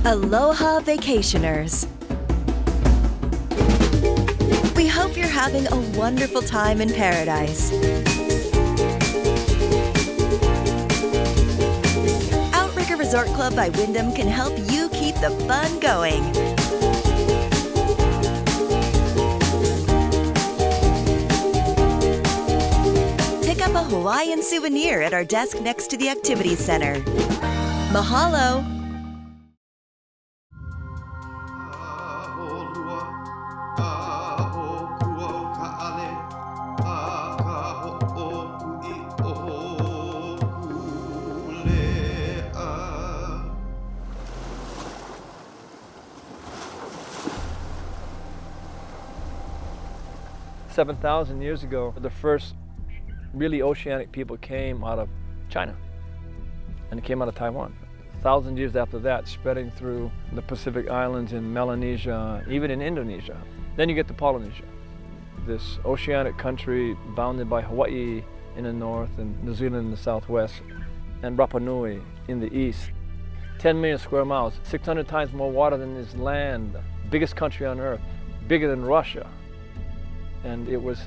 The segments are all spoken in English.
Aloha vacationers! We hope you're having a wonderful time in paradise. Outrigger Resort Club by Wyndham can help you keep the fun going. Pick up a Hawaiian souvenir at our desk next to the Activities Center. Mahalo! "7,000 years ago, the first really oceanic people came out of China, and it came out of Taiwan. 1,000 years after that, spreading through the Pacific Islands in Melanesia, even in Indonesia. Then you get to Polynesia, this oceanic country bounded by Hawaii in the north and New Zealand in the southwest, and Rapa Nui in the east. 10 million square miles, 600 times more water than this land, biggest country on earth, bigger than Russia. And it was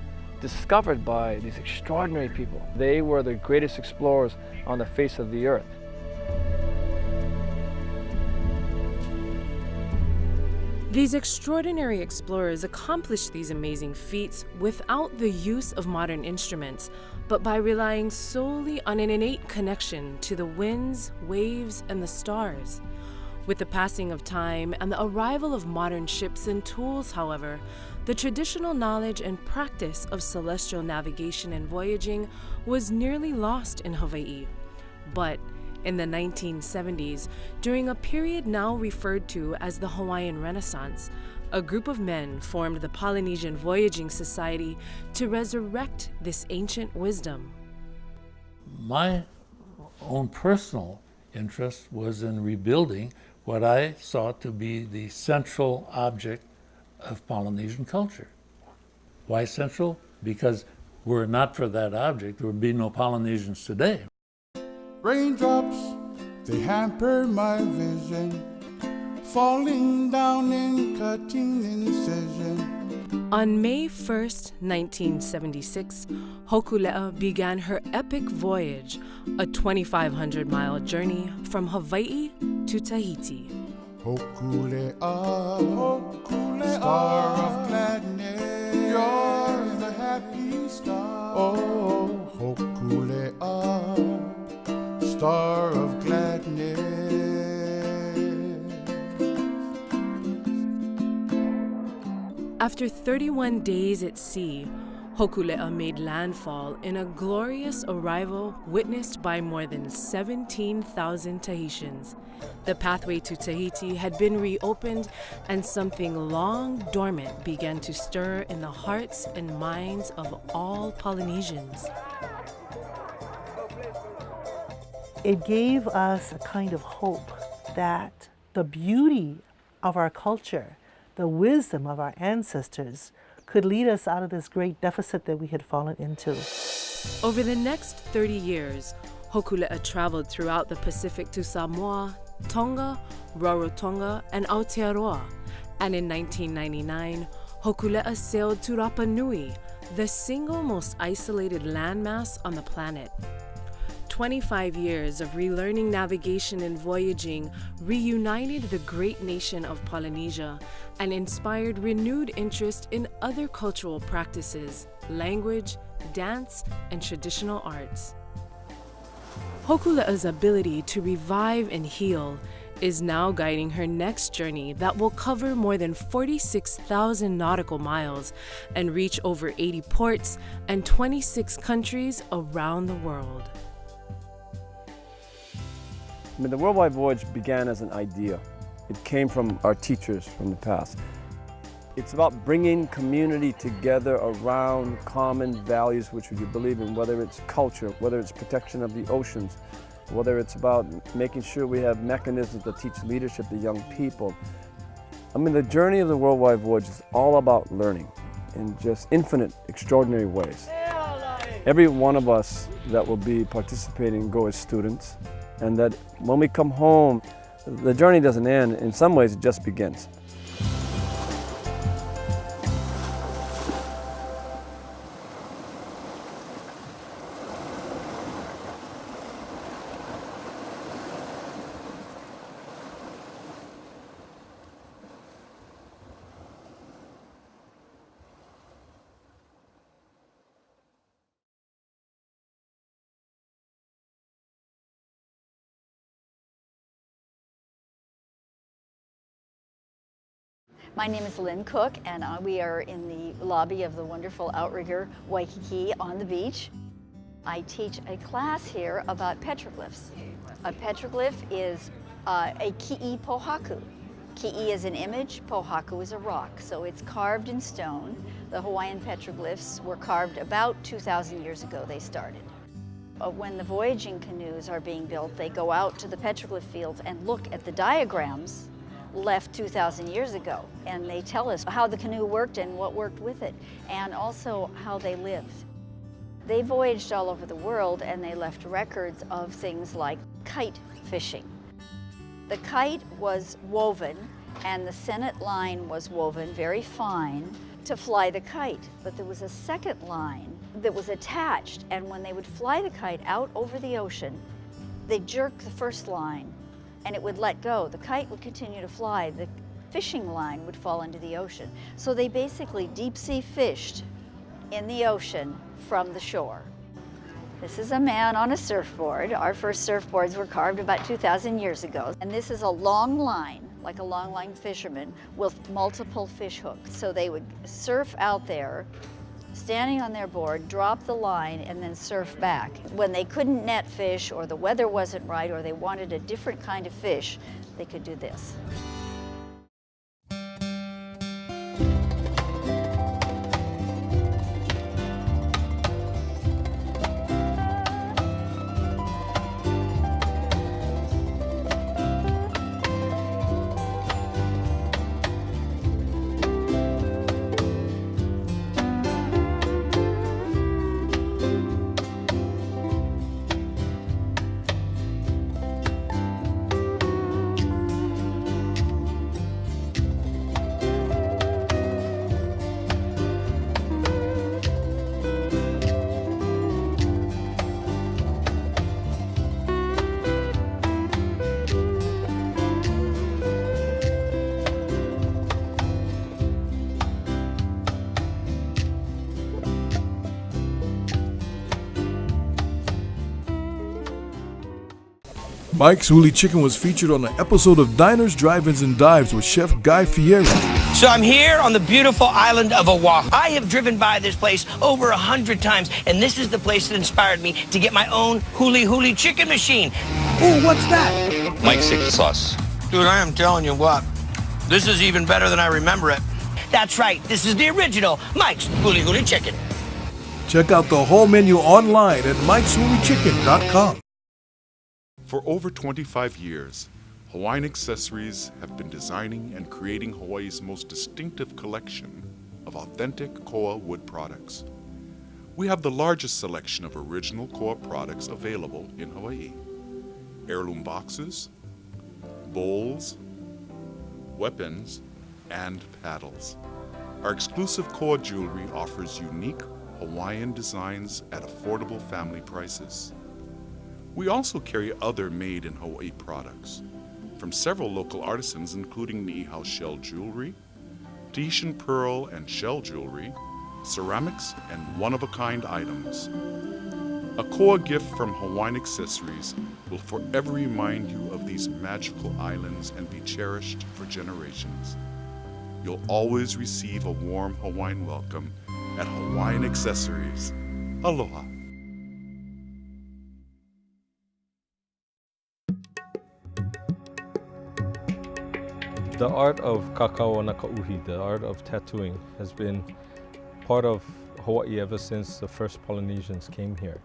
discovered by these extraordinary people. They were the greatest explorers on the face of the earth. These extraordinary explorers accomplished these amazing feats without the use of modern instruments, but by relying solely on an innate connection to the winds, waves, and the stars. With the passing of time and the arrival of modern ships and tools, however, the traditional knowledge and practice of celestial navigation and voyaging was nearly lost in Hawaii. But in the 1970s, during a period now referred to as the Hawaiian Renaissance, a group of men formed the Polynesian Voyaging Society to resurrect this ancient wisdom. My own personal interest was in rebuilding what I saw to be the central object of Polynesian culture. Why central? Because were it not for that object, there would be no Polynesians today. Raindrops, they hamper my vision, falling down in cutting incision. On May 1st, 1976, Hokulea began her epic voyage, a 2,500-mile journey from Hawaii to Tahiti. Hokulea, Hokulea, star of gladness, you're the happy star. Oh, Hokulea, star of gladness. After 31 days at sea, Hokulea made landfall in a glorious arrival witnessed by more than 17,000 Tahitians. The pathway to Tahiti had been reopened, and something long dormant began to stir in the hearts and minds of all Polynesians. It gave us a kind of hope that the beauty of our culture, the wisdom of our ancestors, could lead us out of this great deficit that we had fallen into. Over the next 30 years, Hokulea traveled throughout the Pacific to Samoa, Tonga, Rarotonga, and Aotearoa. And in 1999, Hokulea sailed to Rapa Nui, the single most isolated landmass on the planet. 25 years of relearning navigation and voyaging reunited the great nation of Polynesia and inspired renewed interest in other cultural practices, language, dance, and traditional arts. Hokulea's ability to revive and heal is now guiding her next journey that will cover more than 46,000 nautical miles and reach over 80 ports and 26 countries around the world. The worldwide voyage began as an idea. It came from our teachers from the past. It's about bringing community together around common values which we believe in, whether it's culture, whether it's protection of the oceans, whether it's about making sure we have mechanisms that teach leadership to young people. The journey of the worldwide voyage is all about learning in just infinite, extraordinary ways. Every one of us that will be participating go as students, and that when we come home, The journey doesn't end. In some ways, it just begins. My name is Lynn Cook, and we are in the lobby of the wonderful Outrigger Waikiki on the beach. I teach a class here about petroglyphs. A petroglyph is a ki'i pohaku. Ki'i is an image, pohaku is a rock, so it's carved in stone. The Hawaiian petroglyphs were carved about 2,000 years ago, they started. When the voyaging canoes are being built, they go out to the petroglyph fields and look at the diagrams left 2,000 years ago, and they tell us how the canoe worked and what worked with it, and also how they lived. They voyaged all over the world, and they left records of things like kite fishing. The kite was woven, and the sennet line was woven very fine to fly the kite, but there was a second line that was attached, and when they would fly the kite out over the ocean, they'd jerk the first line and it would let go. The kite would continue to fly. The fishing line would fall into the ocean. So they basically deep sea fished in the ocean from the shore. This is a man on a surfboard. Our first surfboards were carved about 2,000 years ago. And this is a long line, like a long line fisherman, with multiple fish hooks. So they would surf out there, standing on their board, drop the line, and then surf back. When they couldn't net fish, or the weather wasn't right, or they wanted a different kind of fish, they could do this. Mike's Huli Chicken was featured on an episode of Diners, Drive-Ins, and Dives with Chef Guy Fieri. So I'm here on the beautiful island of Oahu. I have driven by this place over 100 times, and this is the place that inspired me to get my own Huli chicken machine. Ooh, what's that? Mike's secret sauce. Dude, I am telling you what, this is even better than I remember it. That's right, this is the original Mike's Huli Chicken. Check out the whole menu online at mikeshulichicken.com. For over 25 years, Hawaiian Accessories have been designing and creating Hawaii's most distinctive collection of authentic koa wood products. We have the largest selection of original koa products available in Hawaii. Heirloom boxes, bowls, weapons, and paddles. Our exclusive koa jewelry offers unique Hawaiian designs at affordable family prices. We also carry other made in Hawaii products from several local artisans, including Niihau shell jewelry, Tahitian pearl and shell jewelry, ceramics, and one-of-a-kind items. A koa gift from Hawaiian Accessories will forever remind you of these magical islands and be cherished for generations. You'll always receive a warm Hawaiian welcome at Hawaiian Accessories. Aloha. The art of kakao nakauhi, the art of tattooing, has been part of Hawaii ever since the first Polynesians came here.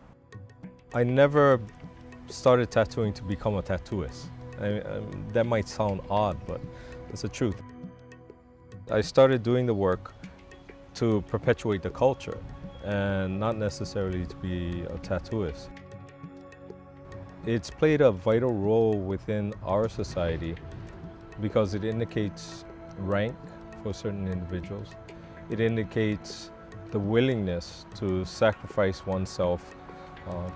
I never started tattooing to become a tattooist. That might sound odd, but it's the truth. I started doing the work to perpetuate the culture and not necessarily to be a tattooist. It's played a vital role within our society because it indicates rank for certain individuals. It indicates the willingness to sacrifice oneself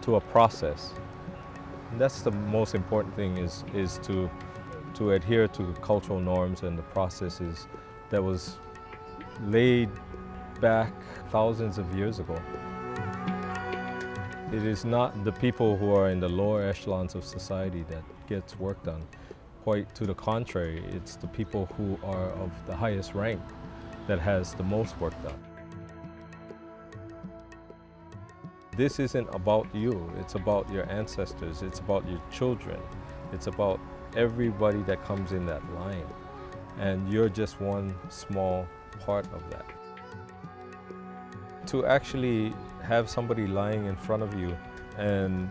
to a process. And that's the most important thing is to adhere to the cultural norms and the processes that was laid back thousands of years ago. It is not the people who are in the lower echelons of society that gets work done. Quite to the contrary, it's the people who are of the highest rank that has the most work done. This isn't about you, it's about your ancestors, it's about your children, it's about everybody that comes in that line. And you're just one small part of that. To actually have somebody lying in front of you and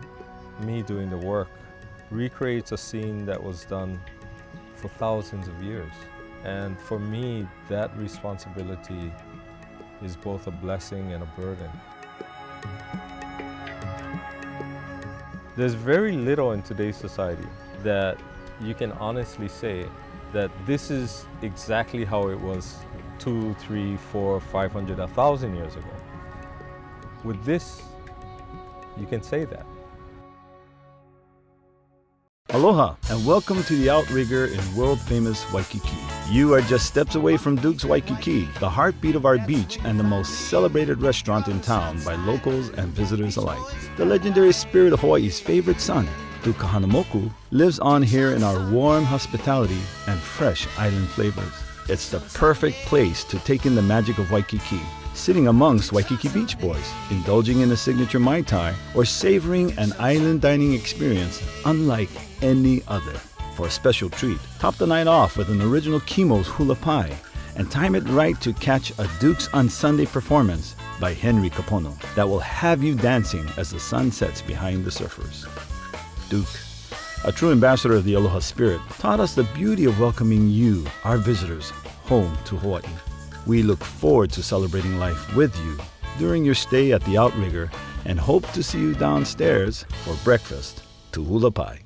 me doing the work recreates a scene that was done for thousands of years. And for me, that responsibility is both a blessing and a burden. There's very little in today's society that you can honestly say that this is exactly how it was 2, 3, 4, 500, 1,000 years ago. With this, you can say that. Aloha and welcome to the Outrigger in world-famous Waikiki. You are just steps away from Duke's Waikiki, the heartbeat of our beach and the most celebrated restaurant in town by locals and visitors alike. The legendary spirit of Hawaii's favorite son, Duke Kahanamoku, lives on here in our warm hospitality and fresh island flavors. It's the perfect place to take in the magic of Waikiki, sitting amongst Waikiki Beach Boys, indulging in a signature Mai Tai, or savoring an island dining experience unlike any other. For a special treat, top the night off with an original Kimo's hula pie, and time it right to catch a Duke's on Sunday performance by Henry Kapono that will have you dancing as the sun sets behind the surfers. Duke, a true ambassador of the Aloha spirit, taught us the beauty of welcoming you, our visitors, home to Hawaii. We look forward to celebrating life with you during your stay at the Outrigger and hope to see you downstairs for breakfast to hula pie.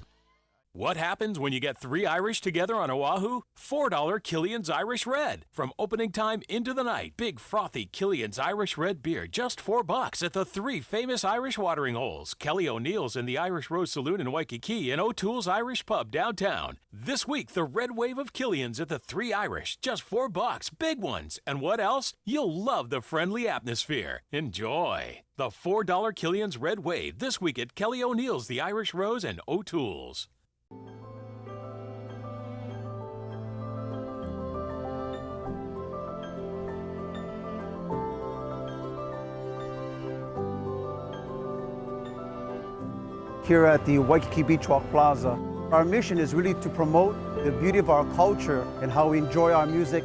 What happens when you get 3 Irish together on Oahu? $4 Killian's Irish Red. From opening time into the night, big frothy Killian's Irish Red beer, just $4 at the 3 famous Irish watering holes. Kelly O'Neill's in the Irish Rose Saloon in Waikiki and O'Toole's Irish Pub downtown. This week, the red wave of Killian's at the 3 Irish, just $4, big ones. And what else? You'll love the friendly atmosphere. Enjoy. The $4 Killian's Red Wave this week at Kelly O'Neill's, the Irish Rose, and O'Toole's. Here at the Waikiki Beach Walk Plaza, our mission is really to promote the beauty of our culture and how we enjoy our music.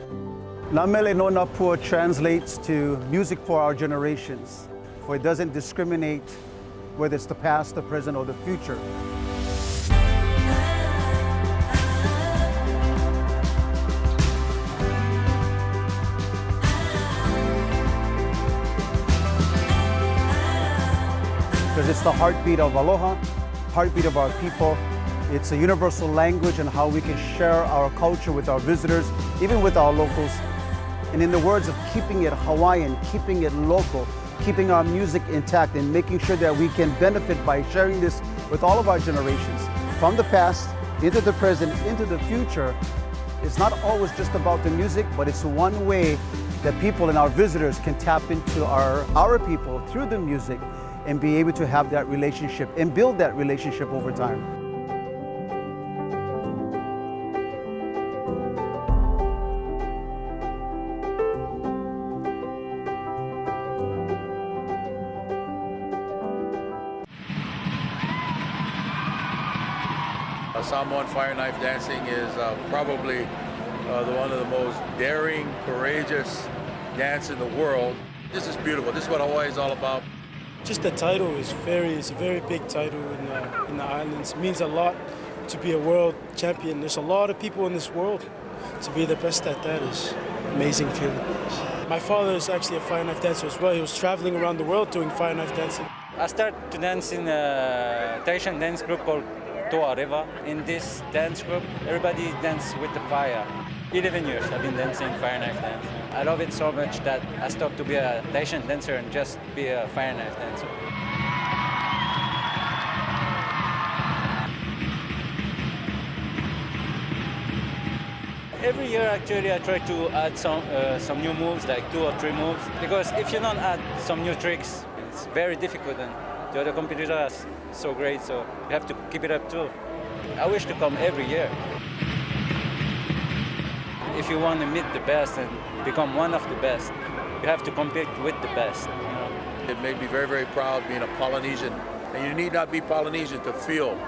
Namele no Napua translates to music for our generations, for it doesn't discriminate whether it's the past, the present, or the future. Because it's the heartbeat of Aloha, heartbeat of our people. It's a universal language and how we can share our culture with our visitors, even with our locals. And in the words of keeping it Hawaiian, keeping it local, keeping our music intact and making sure that we can benefit by sharing this with all of our generations. From the past, into the present, into the future, it's not always just about the music, but it's one way that people and our visitors can tap into our people through the music and be able to have that relationship and build that relationship over time. Samoan fire knife dancing is probably one of the most daring, courageous dance in the world. This is beautiful. This is what Hawaii is all about. Just the title is it's a very big title in the islands. It means a lot to be a world champion. There's a lot of people in this world. To be the best at that is an amazing feeling. My father is actually a fire knife dancer as well. He was traveling around the world doing fire knife dancing. I started to dance in a Tahitian dance group called Toa Riva. In this dance group, everybody dances with the fire. 11 years I've been dancing fire knife dance. I love it so much that I stopped to be a Tahitian dancer and just be a fire knife dancer. Every year, actually, I try to add some new moves, like 2 or 3 moves. Because if you don't add some new tricks, it's very difficult. And the other competitors are so great, so you have to keep it up too. I wish to come every year. If you want to meet the best and become one of the best, you have to compete with the best. You know? It made me very, very proud being a Polynesian. And you need not be Polynesian to feel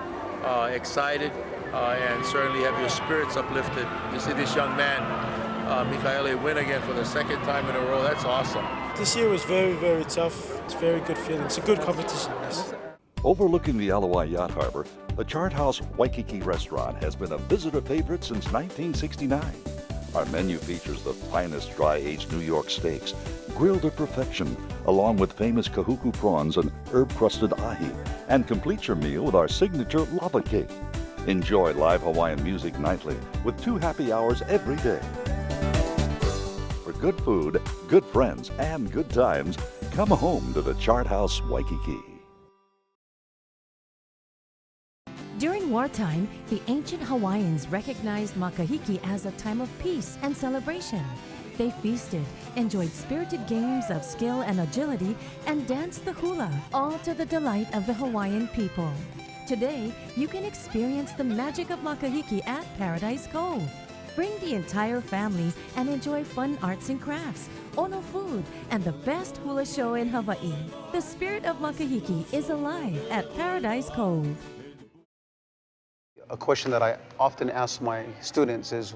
excited and certainly have your spirits uplifted. To see this young man, Mikaele, win again for the second time in a row, that's awesome. This year was very, very tough. It's a very good feeling. It's a good competition. Yes. Overlooking the Alawai Yacht Harbor, the Chart House Waikiki restaurant has been a visitor favorite since 1969. Our menu features the finest dry-aged New York steaks, grilled to perfection, along with famous kahuku prawns and herb-crusted ahi, and complete your meal with our signature lava cake. Enjoy live Hawaiian music nightly with 2 happy hours every day. For good food, good friends, and good times, come home to the Chart House Waikiki. During wartime, the ancient Hawaiians recognized Makahiki as a time of peace and celebration. They feasted, enjoyed spirited games of skill and agility, and danced the hula, all to the delight of the Hawaiian people. Today, you can experience the magic of Makahiki at Paradise Cove. Bring the entire family and enjoy fun arts and crafts, Ono food, and the best hula show in Hawaii. The spirit of Makahiki is alive at Paradise Cove. A question that I often ask my students is,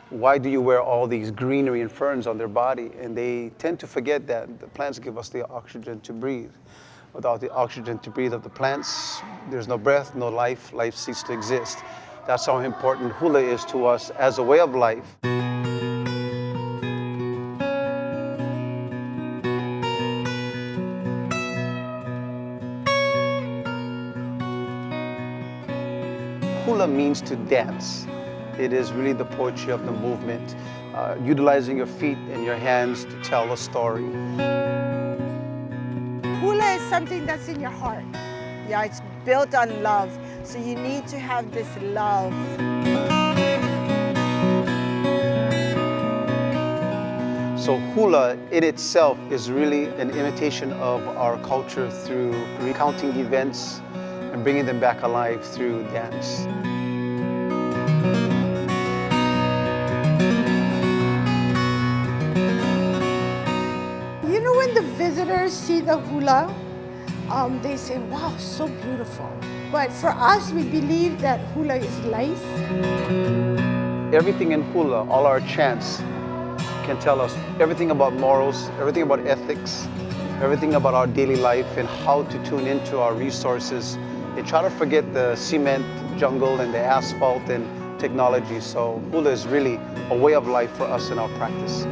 why do you wear all these greenery and ferns on their body? And they tend to forget that the plants give us the oxygen to breathe. Without the oxygen to breathe of the plants, there's no breath, no life, life ceases to exist. That's how important hula is to us as a way of life. Hula means to dance. It is really the poetry of the movement, utilizing your feet and your hands to tell a story. Hula is something that's in your heart. Yeah, it's built on love. So you need to have this love. So hula in itself is really an imitation of our culture through recounting events and bringing them back alive through dance. You know, when the visitors see the hula, they say, wow, so beautiful. But for us, we believe that hula is life. Everything in hula, all our chants, can tell us everything about morals, everything about ethics, everything about our daily life and how to tune into our resources and try to forget the cement jungle and the asphalt and technology. So hula is really a way of life for us in our practice.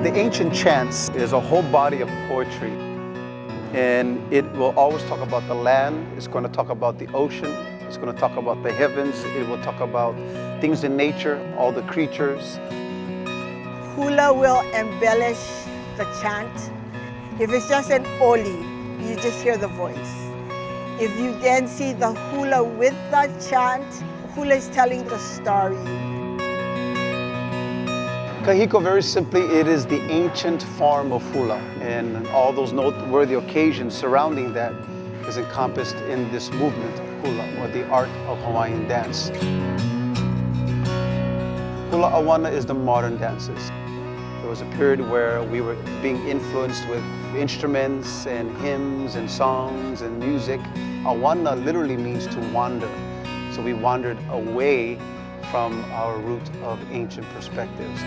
The ancient chants is a whole body of poetry, and it will always talk about the land, it's going to talk about the ocean, it's going to talk about the heavens, it will talk about things in nature, all the creatures. Hula will embellish the chant. If it's just an oli, you just hear the voice. If you then see the hula with the chant, hula is telling the story. Kahiko, very simply, it is the ancient form of hula, and all those noteworthy occasions surrounding that is encompassed in this movement of hula, or the art of Hawaiian dance. Hula Awana is the modern dances. There was a period where we were being influenced with instruments and hymns and songs and music. Awana literally means to wander. So we wandered away from our root of ancient perspectives.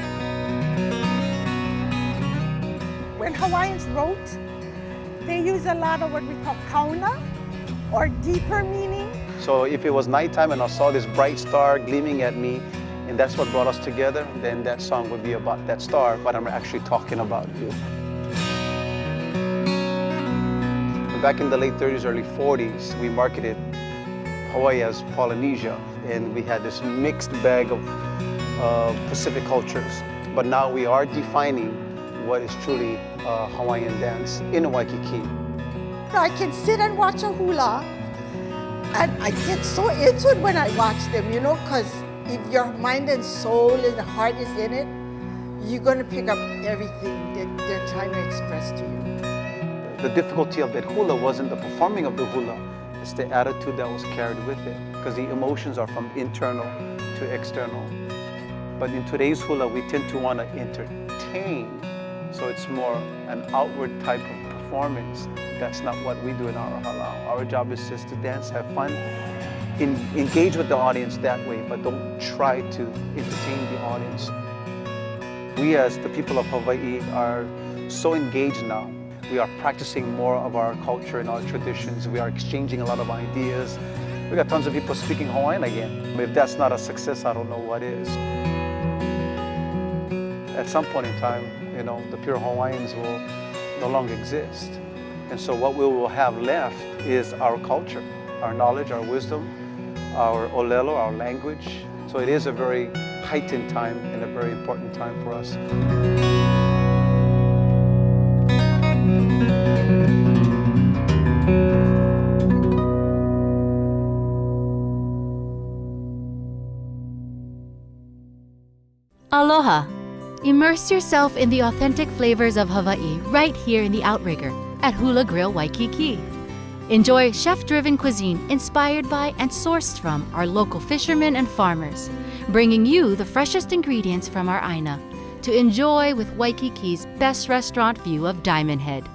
When Hawaiians wrote, they use a lot of what we call kauna, or deeper meaning. So if it was nighttime and I saw this bright star gleaming at me, and that's what brought us together, then that song would be about that star, but I'm actually talking about you. Back in the late 30s, early 40s, we marketed Hawaii as Polynesia, and we had this mixed bag of Pacific cultures. But now we are defining what is truly Hawaiian dance in Waikiki. I can sit and watch a hula, and I get so into it when I watch them, you know, because if your mind and soul and heart is in it, you're going to pick up everything that they're trying to express to you. The difficulty of that hula wasn't the performing of the hula, it's the attitude that was carried with it, because the emotions are from internal to external. But in today's hula, we tend to want to entertain, so it's more an outward type of performance. That's not what we do in our halau. Our job is just to dance, have fun, engage with the audience that way, but don't try to entertain the audience. We as the people of Hawaii are so engaged now. We are practicing more of our culture and our traditions. We are exchanging a lot of ideas. We got tons of people speaking Hawaiian again. If that's not a success, I don't know what is. At some point in time, you know, the pure Hawaiians will no longer exist. And so what we will have left is our culture, our knowledge, our wisdom, our olelo, our language. So it is a very heightened time and a very important time for us. Aloha! Immerse yourself in the authentic flavors of Hawaii right here in the Outrigger at Hula Grill Waikiki. Enjoy chef-driven cuisine inspired by and sourced from our local fishermen and farmers, bringing you the freshest ingredients from our aina to enjoy with Waikiki's best restaurant view of Diamond Head.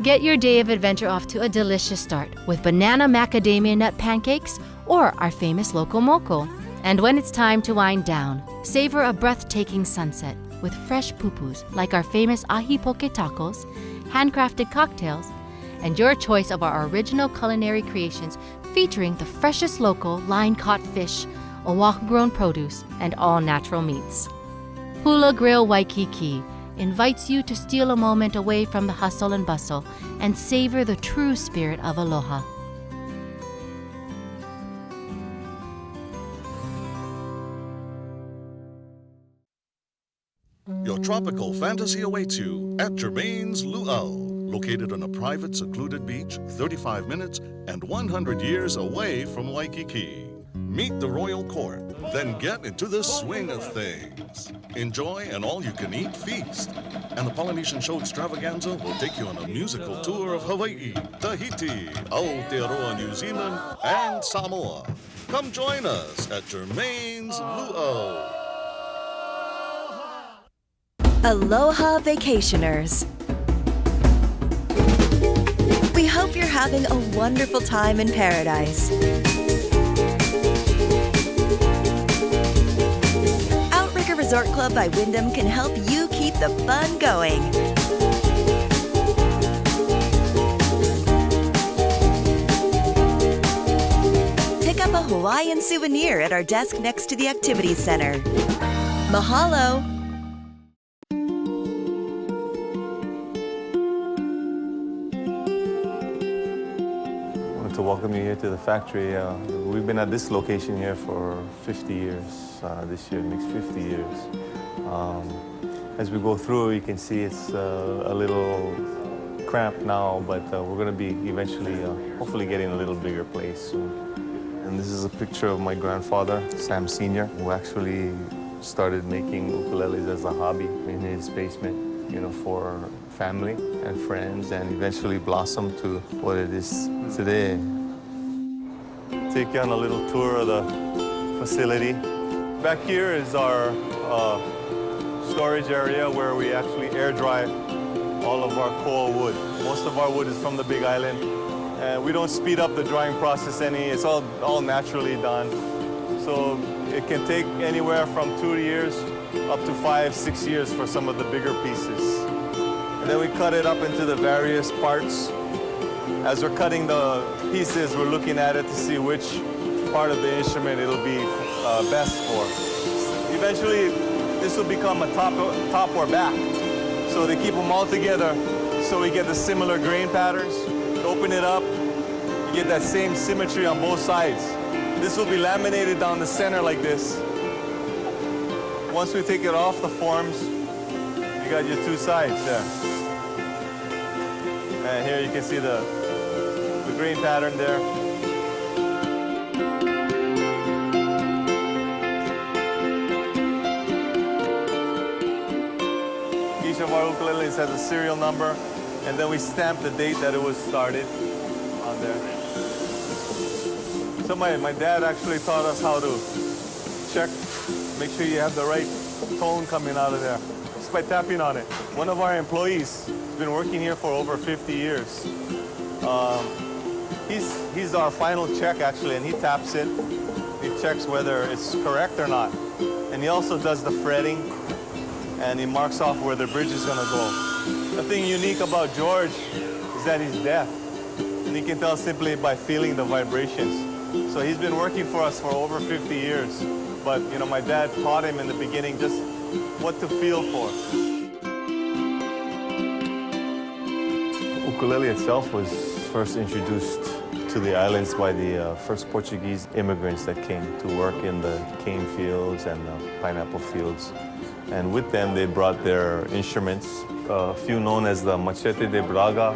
Get your day of adventure off to a delicious start with banana macadamia nut pancakes or our famous loco moco. And when it's time to wind down, savor a breathtaking sunset with fresh pupus like our famous ahi poke tacos, handcrafted cocktails, and your choice of our original culinary creations featuring the freshest local line-caught fish, Oahu-grown produce, and all-natural meats. Hula Grill Waikiki invites you to steal a moment away from the hustle and bustle and savor the true spirit of aloha. Your tropical fantasy awaits you at Germain's Luau, located on a private, secluded beach 35 minutes and 100 years away from Waikiki. Meet the royal court, then get into the swing of things. Enjoy an all-you-can-eat feast. And the Polynesian Show Extravaganza will take you on a musical tour of Hawaii, Tahiti, Aotearoa, New Zealand, and Samoa. Come join us at Germain's Luau. Aloha Vacationers. We hope you're having a wonderful time in paradise. Outrigger Resort Club by Wyndham can help you keep the fun going. Pick up a Hawaiian souvenir at our desk next to the Activities Center. Mahalo! To welcome you here to the factory. We've been at this location here for 50 years. This year makes 50 years. As we go through, you can see it's a little cramped now, but we're going to be eventually, hopefully getting a little bigger place soon. And this is a picture of my grandfather, Sam Sr., who actually started making ukuleles as a hobby in his basement, you know, for family and friends, and eventually blossomed to what it is today. Take you on a little tour of the facility. Back here is our storage area where we actually air dry all of our koa wood. Most of our wood is from the Big Island, and we don't speed up the drying process any. It's all naturally done. So it can take anywhere from 2 years up to 5-6 years for some of the bigger pieces. And then we cut it up into the various parts. As we're cutting the pieces, we're looking at it to see which part of the instrument it'll be best for. eventually this will become a top or back. So they keep them all together so we get the similar grain patterns. Open it up, you get that same symmetry on both sides. This will be laminated down the center like this. Once we take it off the forms, you got your two sides there. And here you can see the grain pattern there. Each of our ukuleles has a serial number, and then we stamp the date that it was started on there. So my dad actually taught us how to check, make sure you have the right tone coming out of there, just by tapping on it. One of our employees has been working here for over 50 years. He's our final check actually, and he taps it. He checks whether it's correct or not. And he also does the fretting, and he marks off where the bridge is gonna go. The thing unique about George is that he's deaf, and he can tell simply by feeling the vibrations. So he's been working for us for over 50 years. But you know, my dad taught him in the beginning just what to feel for. Ukulele itself was first introduced to the islands by the first Portuguese immigrants that came to work in the cane fields and the pineapple fields. And with them, they brought their instruments, a few known as the machete de Braga.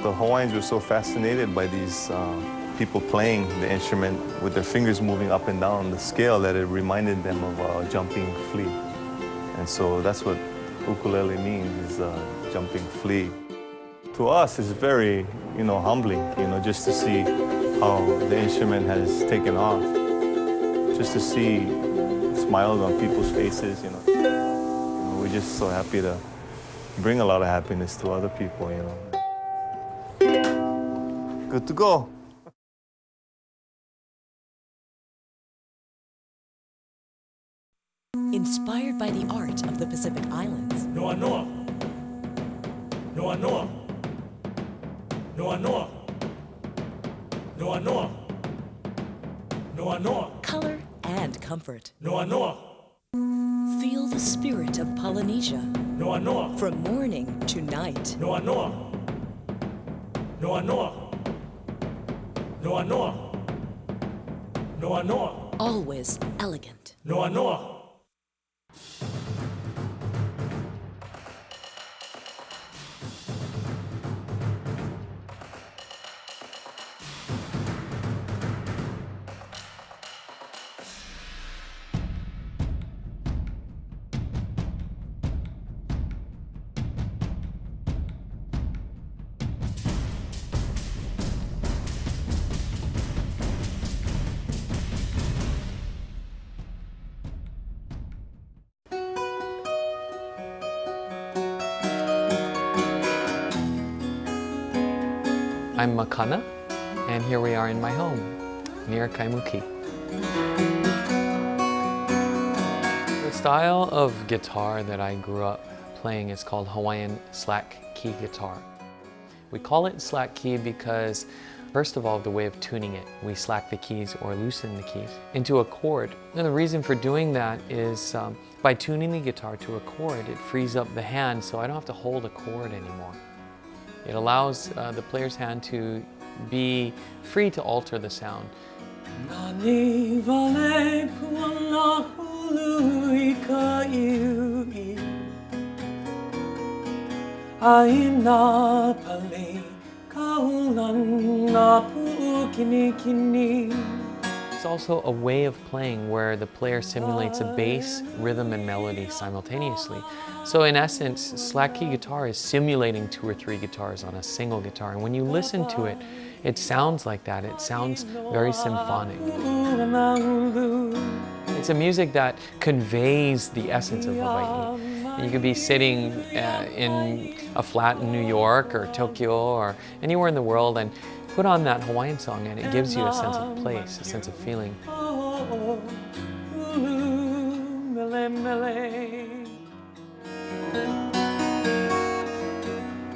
The Hawaiians were so fascinated by these people playing the instrument with their fingers moving up and down the scale that it reminded them of a jumping flea. And so that's what ukulele means, is a jumping flea. To us, it's very, humbling, just to see how the instrument has taken off. Just to see smiles on people's faces, We're just so happy to bring a lot of happiness to other people, Good to go. Inspired by the art of the Pacific Islands. Noa noa. Noa noa. Noa noa. Noa noa. Noa noa. Color and comfort. Noa noa. Feel the spirit of Polynesia. Noa noa. From morning to night. Noa noa. Noa noa. Noa noa. Noa noa. Always elegant. Noa noa. I'm Makana, and here we are in my home, near Kaimuki. The style of guitar that I grew up playing is called Hawaiian slack key guitar. We call it slack key because, first of all, the way of tuning it, we slack the keys or loosen the keys into a chord. And the reason for doing that is by tuning the guitar to a chord, it frees up the hand so I don't have to hold a chord anymore. It allows the player's hand to be free to alter the sound. It's also a way of playing where the player simulates a bass, rhythm, and melody simultaneously. So in essence, slack key guitar is simulating 2 or 3 guitars on a single guitar. And when you listen to it, it sounds like that. It sounds very symphonic. It's a music that conveys the essence of Hawaii. You could be sitting in a flat in New York or Tokyo or anywhere in the world and put on that Hawaiian song and it gives you a sense of place, a sense of feeling.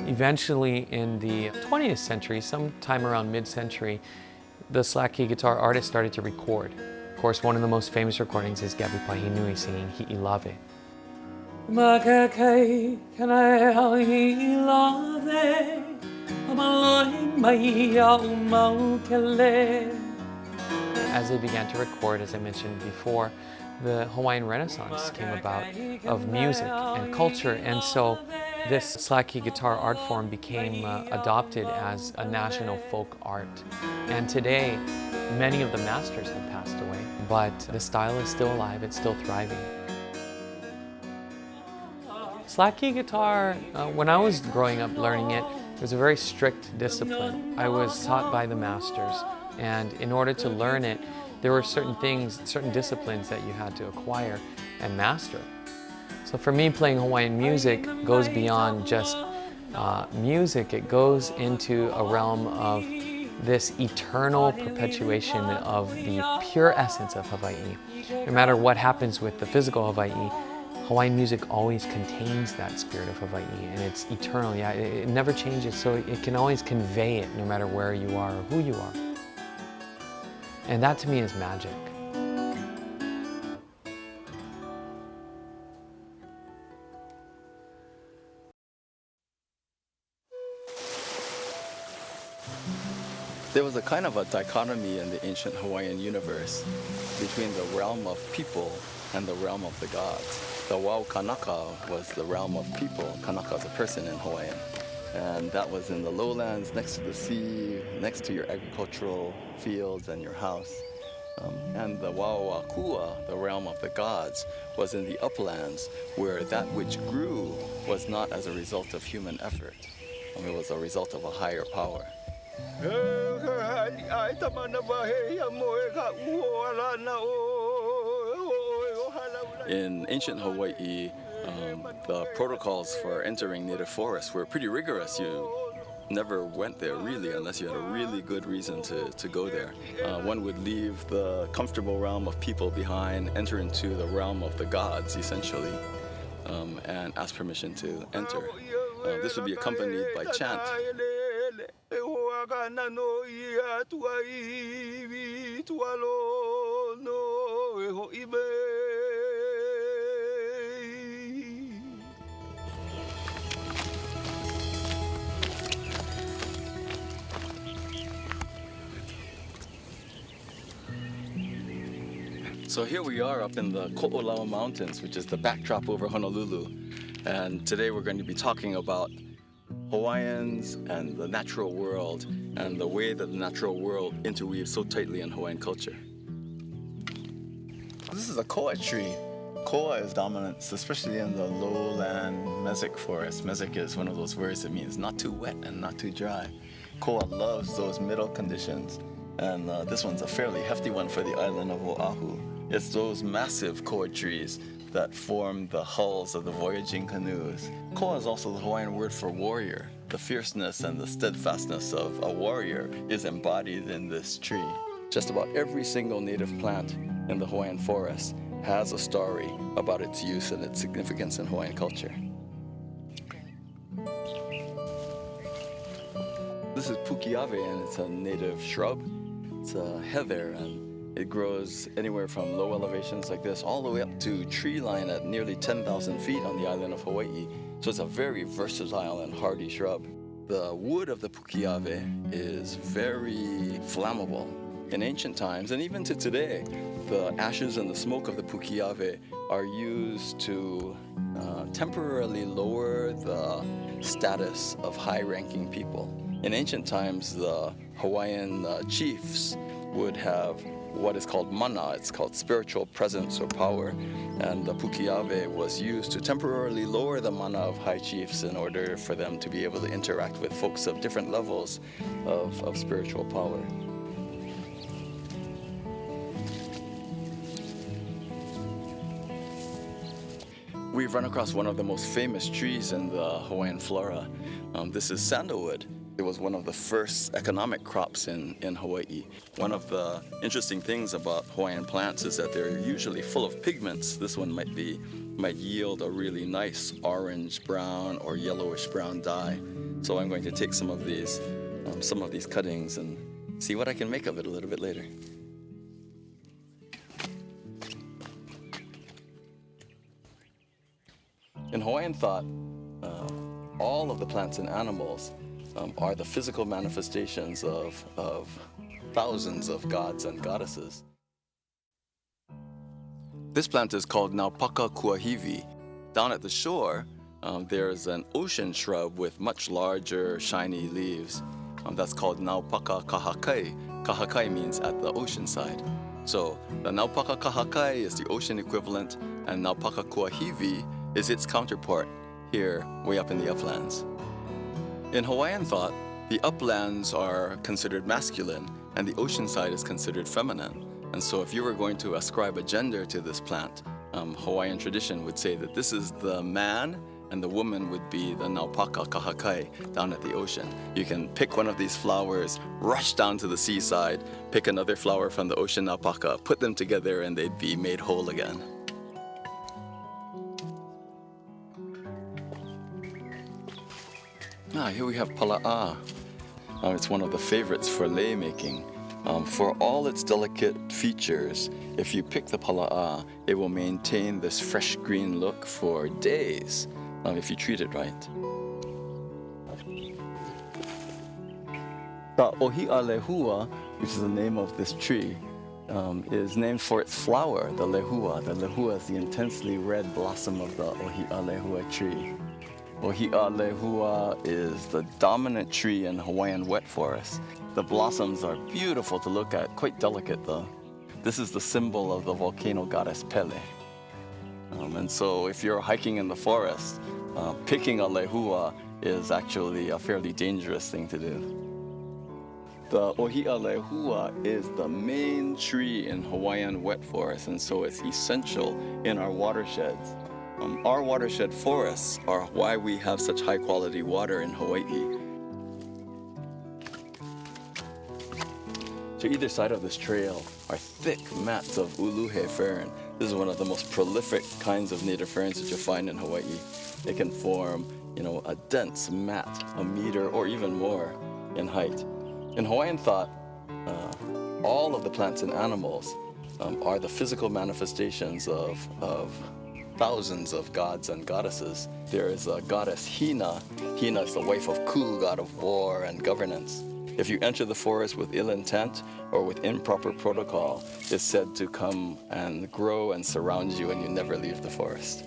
Eventually in the 20th century, sometime around mid-century, the slack key guitar artists started to record. Of course, one of the most famous recordings is Gabi Pahinui singing Hi'ilave. As they began to record, as I mentioned before, the Hawaiian Renaissance came about of music and culture, and so this slack key guitar art form became adopted as a national folk art. And today, many of the masters have passed away, but the style is still alive, it's still thriving. Slack key guitar, when I was growing up learning it, it was a very strict discipline. I was taught by the masters, and in order to learn it, there were certain things, certain disciplines that you had to acquire and master. So for me, playing Hawaiian music goes beyond just music. It goes into a realm of this eternal perpetuation of the pure essence of Hawaii. No matter what happens with the physical Hawaii, Hawaiian music always contains that spirit of Hawaii, and it's eternal. Yeah, it never changes, so it can always convey it no matter where you are or who you are. And that to me is magic. There was a kind of a dichotomy in the ancient Hawaiian universe between the realm of people and the realm of the gods. The Wau Kanaka was the realm of people. Kanaka is a person in Hawaiian. And that was in the lowlands, next to the sea, next to your agricultural fields and your house. And the Wauakua, the realm of the gods, was in the uplands, where that which grew was not as a result of human effort. It was a result of a higher power. In ancient Hawaii, the protocols for entering native forests were pretty rigorous. You never went there really unless you had a really good reason to go there. One would leave the comfortable realm of people behind, enter into the realm of the gods essentially, and ask permission to enter. This would be accompanied by chant. So here we are up in the Ko'olau Mountains, which is the backdrop over Honolulu. And today we're going to be talking about Hawaiians and the natural world and the way that the natural world interweaves so tightly in Hawaiian culture. This is a koa tree. Koa is dominant, especially in the lowland mesic forest. Mesic is one of those words that means not too wet and not too dry. Koa loves those middle conditions. And this one's a fairly hefty one for the island of Oahu. It's those massive koa trees that form the hulls of the voyaging canoes. Koa is also the Hawaiian word for warrior. The fierceness and the steadfastness of a warrior is embodied in this tree. Just about every single native plant in the Hawaiian forest has a story about its use and its significance in Hawaiian culture. This is pukiave, and it's a native shrub. It's a heather, and it grows anywhere from low elevations like this all the way up to tree line at nearly 10,000 feet on the island of Hawaii. So it's a very versatile and hardy shrub. The wood of the pukiave is very flammable. In ancient times, and even to today, the ashes and the smoke of the pukiave are used to temporarily lower the status of high-ranking people. In ancient times, the Hawaiian chiefs would have what is called mana. It's called spiritual presence or power, and the pukiave was used to temporarily lower the mana of high chiefs in order for them to be able to interact with folks of different levels of spiritual power. We've run across one of the most famous trees in the Hawaiian flora. This is sandalwood. It was one of the first economic crops in Hawaii. One of the interesting things about Hawaiian plants is that they're usually full of pigments. This one might yield a really nice orange brown or yellowish brown dye. So I'm going to take some of these cuttings and see what I can make of it a little bit later. In Hawaiian thought, all of the plants and animals are the physical manifestations of thousands of gods and goddesses. This plant is called Naupaka kuahivi. Down at the shore, there's an ocean shrub with much larger, shiny leaves. That's called Naupaka kahakai. Kahakai means at the ocean side. So the Naupaka kahakai is the ocean equivalent, and Naupaka kuahivi is its counterpart here, way up in the uplands. In Hawaiian thought, the uplands are considered masculine, and the ocean side is considered feminine. And so if you were going to ascribe a gender to this plant, Hawaiian tradition would say that this is the man, and the woman would be the Naupaka kahakai down at the ocean. You can pick one of these flowers, rush down to the seaside, pick another flower from the ocean Naupaka, put them together, and they'd be made whole again. Here we have pala'a. It's one of the favorites for lei making. For all its delicate features, if you pick the pala'a, it will maintain this fresh green look for days if you treat it right. The ohia lehua, which is the name of this tree, is named for its flower, the lehua. The lehua is the intensely red blossom of the ohia lehua tree. Ohia lehua is the dominant tree in Hawaiian wet forests. The blossoms are beautiful to look at, quite delicate though. This is the symbol of the volcano goddess Pele. And so if you're hiking in the forest, picking a lehua is actually a fairly dangerous thing to do. The ohia lehua is the main tree in Hawaiian wet forests, and so it's essential in our watersheds. Our watershed forests are why we have such high quality water in Hawaii. To either side of this trail are thick mats of uluhe fern. This is one of the most prolific kinds of native ferns that you'll find in Hawaii. It can form, a dense mat, a meter or even more in height. In Hawaiian thought, all of the plants and animals are the physical manifestations of thousands of gods and goddesses. There is a goddess Hina. Hina is the wife of Ku, god of war and governance. If you enter the forest with ill intent or with improper protocol, it's said to come and grow and surround you, and you never leave the forest.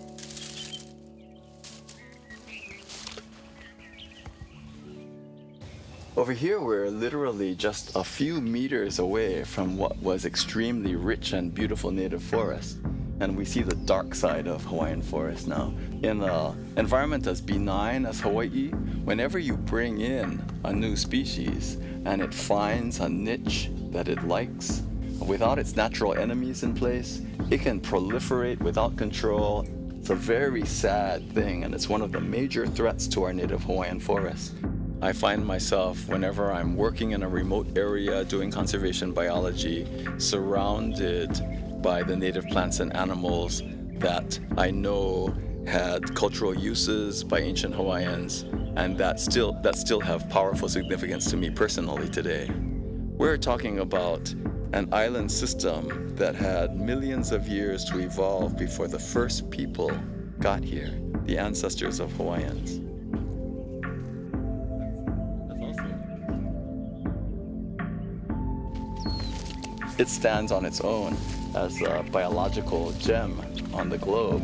Over here, we're literally just a few meters away from what was extremely rich and beautiful native forest. And we see the dark side of Hawaiian forest now. In an environment as benign as Hawaii, whenever you bring in a new species and it finds a niche that it likes, without its natural enemies in place, it can proliferate without control. It's a very sad thing, and it's one of the major threats to our native Hawaiian forests. I find myself, whenever I'm working in a remote area doing conservation biology, surrounded by the native plants and animals that I know had cultural uses by ancient Hawaiians and that still have powerful significance to me personally today. We're talking about an island system that had millions of years to evolve before the first people got here, the ancestors of Hawaiians. It stands on its own as a biological gem on the globe.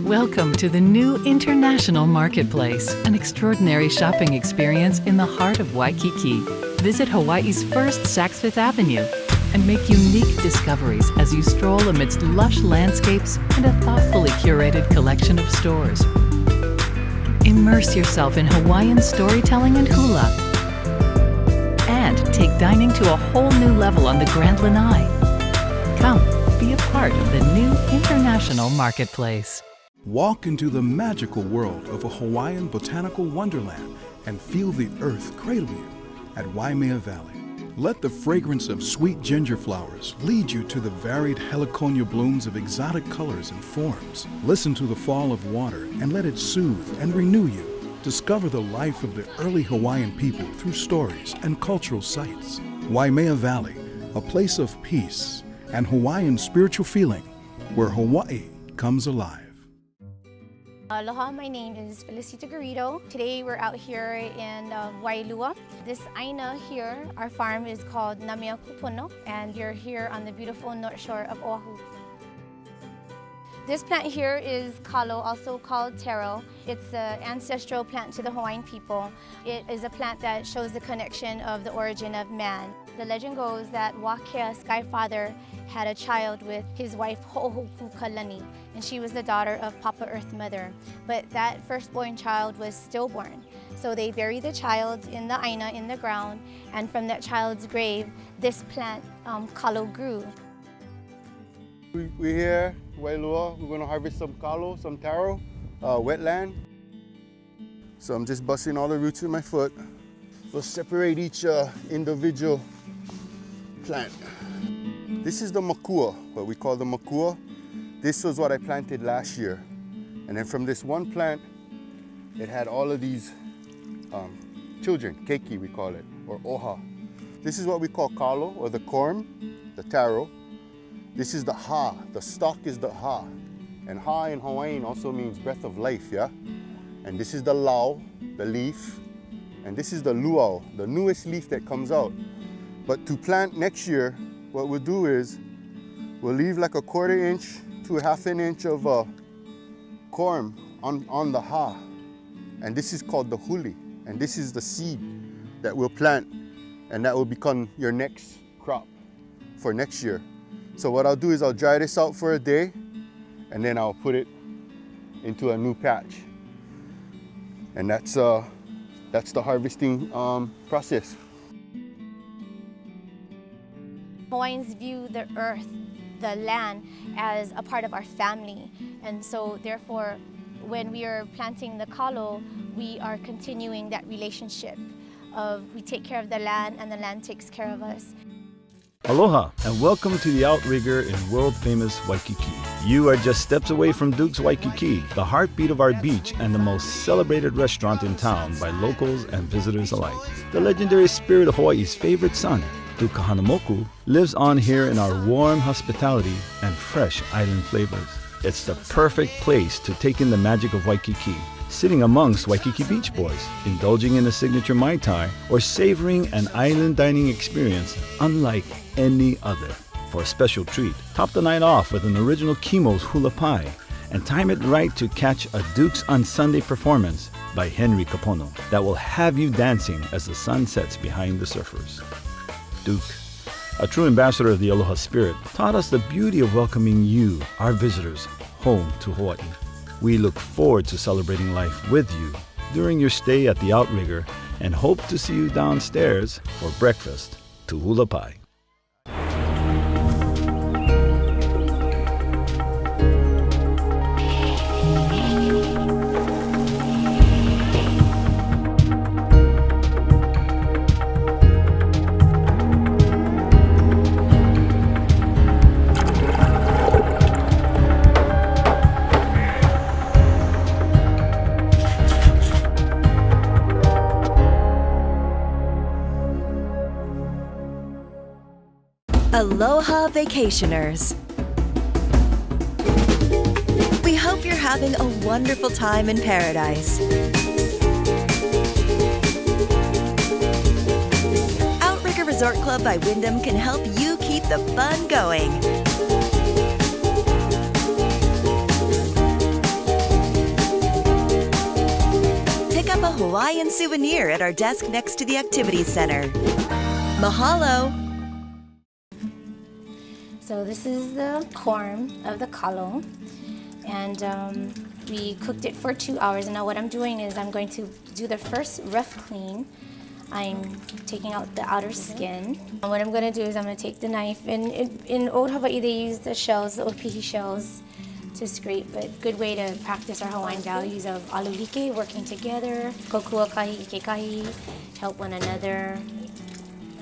Welcome to the new International Marketplace, an extraordinary shopping experience in the heart of Waikiki. Visit Hawaii's first Saks Fifth Avenue and make unique discoveries as you stroll amidst lush landscapes and a thoughtfully curated collection of stores. Immerse yourself in Hawaiian storytelling and hula, and take dining to a whole new level on the Grand Lanai. Come, be a part of the new International Marketplace. Walk into the magical world of a Hawaiian botanical wonderland and feel the earth cradle you at Waimea Valley. Let the fragrance of sweet ginger flowers lead you to the varied heliconia blooms of exotic colors and forms. Listen to the fall of water and let it soothe and renew you. Discover the life of the early Hawaiian people through stories and cultural sites. Waimea Valley, a place of peace and Hawaiian spiritual feeling, where Hawaii comes alive. Aloha, my name is Felicita Garrido. Today we're out here in Wailua. This aina here, our farm is called Namea Kupono, and you're here on the beautiful north shore of Oahu. This plant here is kalo, also called taro. It's an ancestral plant to the Hawaiian people. It is a plant that shows the connection of the origin of man. The legend goes that Wakea, Sky Father, had a child with his wife Ho'ohupukalani, and she was the daughter of Papa Earth Mother. But that firstborn child was stillborn. So they buried the child in the aina, in the ground, and from that child's grave, this plant, kalo, grew. We're here, Wailua. We're going to harvest some kalo, some taro, wetland. So I'm just busting all the roots with my foot. We'll separate each individual plant. This is the makua, what we call the makua. This was what I planted last year. And then from this one plant, it had all of these children, keiki we call it, or oha. This is what we call kalo, or the corm, the taro. This is the ha, the stalk is the ha. And ha in Hawaiian also means breath of life, yeah? And this is the lau, the leaf. And this is the luau, the newest leaf that comes out. But to plant next year, what we'll do is, we'll leave like a 1/4 inch to a 1/2 inch of corm on the ha. And this is called the huli. And this is the seed that we'll plant, and that will become your next crop for next year. So what I'll do is I'll dry this out for a day, and then I'll put it into a new patch. And that's the harvesting process. Hawaiians view the earth, the land, as a part of our family. And so therefore, when we are planting the kalo, we are continuing that relationship of we take care of the land and the land takes care of us. Aloha, and welcome to the Outrigger in world-famous Waikiki. You are just steps away from Duke's Waikiki, the heartbeat of our beach and the most celebrated restaurant in town by locals and visitors alike. The legendary spirit of Hawaii's favorite son, Duke Kahanamoku, lives on here in our warm hospitality and fresh island flavors. It's the perfect place to take in the magic of Waikiki, sitting amongst Waikiki Beach Boys, indulging in a signature Mai Tai, or savoring an island dining experience unlike any other. For a special treat, top the night off with an original Kimo's hula pie, and time it right to catch a Duke's on Sunday performance by Henry Kapono that will have you dancing as the sun sets behind the surfers. Duke, a true ambassador of the Aloha spirit, taught us the beauty of welcoming you, our visitors, home to Hawaii. We look forward to celebrating life with you during your stay at the Outrigger and hope to see you downstairs for breakfast to hula pie. Aloha vacationers. We hope you're having a wonderful time in paradise. Outrigger Resort Club by Wyndham can help you keep the fun going. Pick up a Hawaiian souvenir at our desk next to the Activities Center. Mahalo! So this is the corm of the kalo, and we cooked it for 2 hours. And now what I'm doing is I'm going to do the first rough clean. I'm taking out the outer skin. And what I'm going to do is I'm going to take the knife, and in Old Hawaii they use the shells, the opihi shells, to scrape. But good way to practice our Hawaiian values of alulike, working together, kokua kahi, ike kahi, help one another.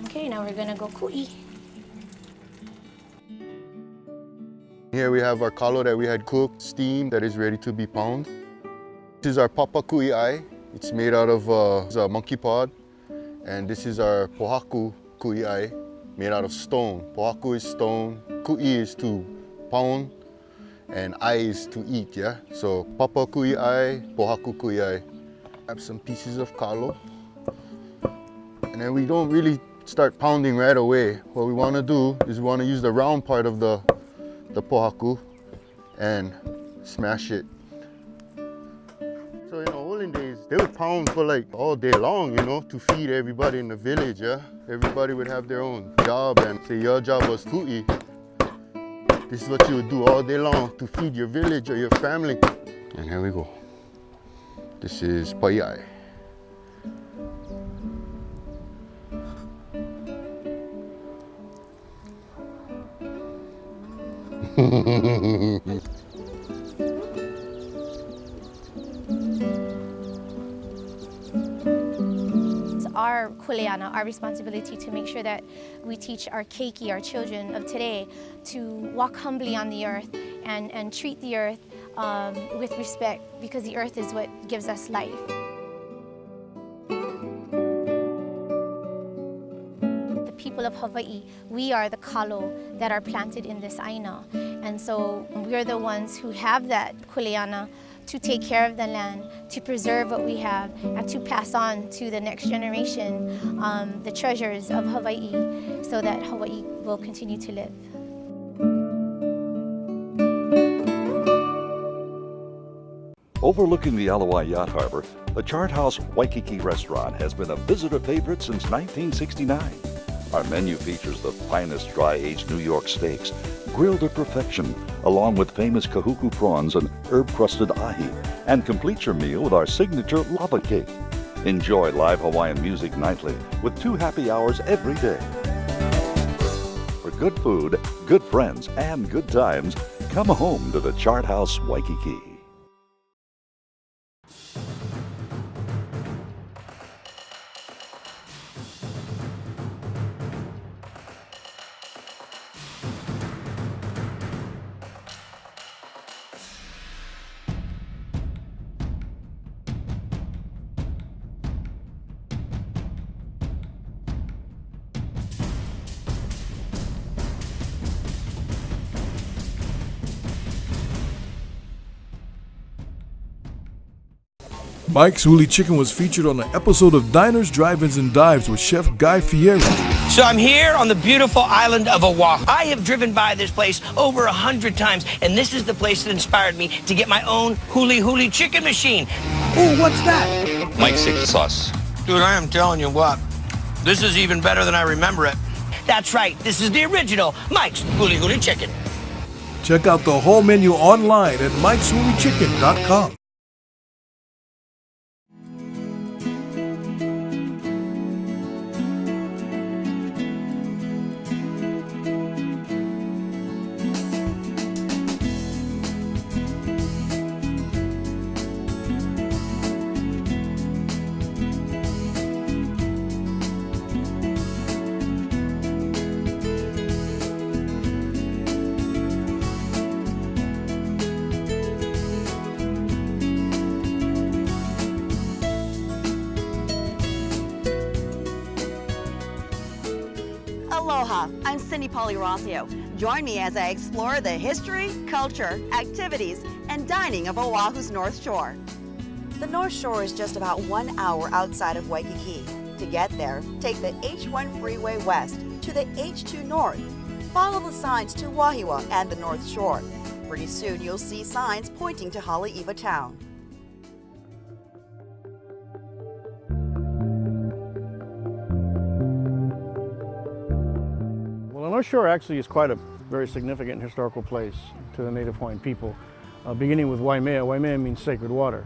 Okay. Okay, now we're gonna go ku'i. Here we have our kalo that we had cooked, steamed, that is ready to be pounded. This is our papa ku'i'ai. It's made out of a monkey pod. And this is our pohaku ku'i'ai, made out of stone. Pohaku is stone, ku'i is to pound, and ai is to eat, yeah? So papa ku'i'ai, pohaku ku'i'ai. Have some pieces of kalo. And then we don't really start pounding right away. What we want to do is we want to use the round part of the pohaku and smash it. So in the olden days, they would pound for like all day long, you know, to feed everybody in the village, yeah? Everybody would have their own job, and say your job was ku'i. This is what you would do all day long to feed your village or your family. And here we go. This is pai'ai. It's our kuleana, our responsibility to make sure that we teach our keiki, our children of today, to walk humbly on the earth and treat the earth with respect, because the earth is what gives us life. The people of Hawaii, we are the kalo that are planted in this aina. And so we're the ones who have that kuleana to take care of the land, to preserve what we have, and to pass on to the next generation the treasures of Hawaii, so that Hawaii will continue to live. Overlooking the Ala Yacht Harbor, the Chart House Waikiki restaurant has been a visitor favorite since 1969. Our menu features the finest dry-aged New York steaks, grilled to perfection, along with famous kahuku prawns and herb-crusted ahi, and complete your meal with our signature lava cake. Enjoy live Hawaiian music nightly with 2 happy hours every day. For good food, good friends, and good times, come home to the Chart House Waikiki. Mike's Huli Chicken was featured on an episode of Diners, Drive-Ins, and Dives with Chef Guy Fieri. So I'm here on the beautiful island of Oahu. I have driven by this place over 100 times, and this is the place that inspired me to get my own Huli chicken machine. Ooh, what's that? Mike's secret sauce. Dude, I am telling you what, this is even better than I remember it. That's right, this is the original Mike's Huli Chicken. Check out the whole menu online at mikeshulichicken.com. Aloha, I'm Cindy Polirosio. Join me as I explore the history, culture, activities, and dining of Oahu's North Shore. The North Shore is just about 1 hour outside of Waikiki. To get there, take the H1 freeway west to the H2 north. Follow the signs to Wahiawa and the North Shore. Pretty soon you'll see signs pointing to Haleiwa Town. Well, the North Shore actually is quite a very significant historical place to the native Hawaiian people, beginning with Waimea. Waimea means sacred water.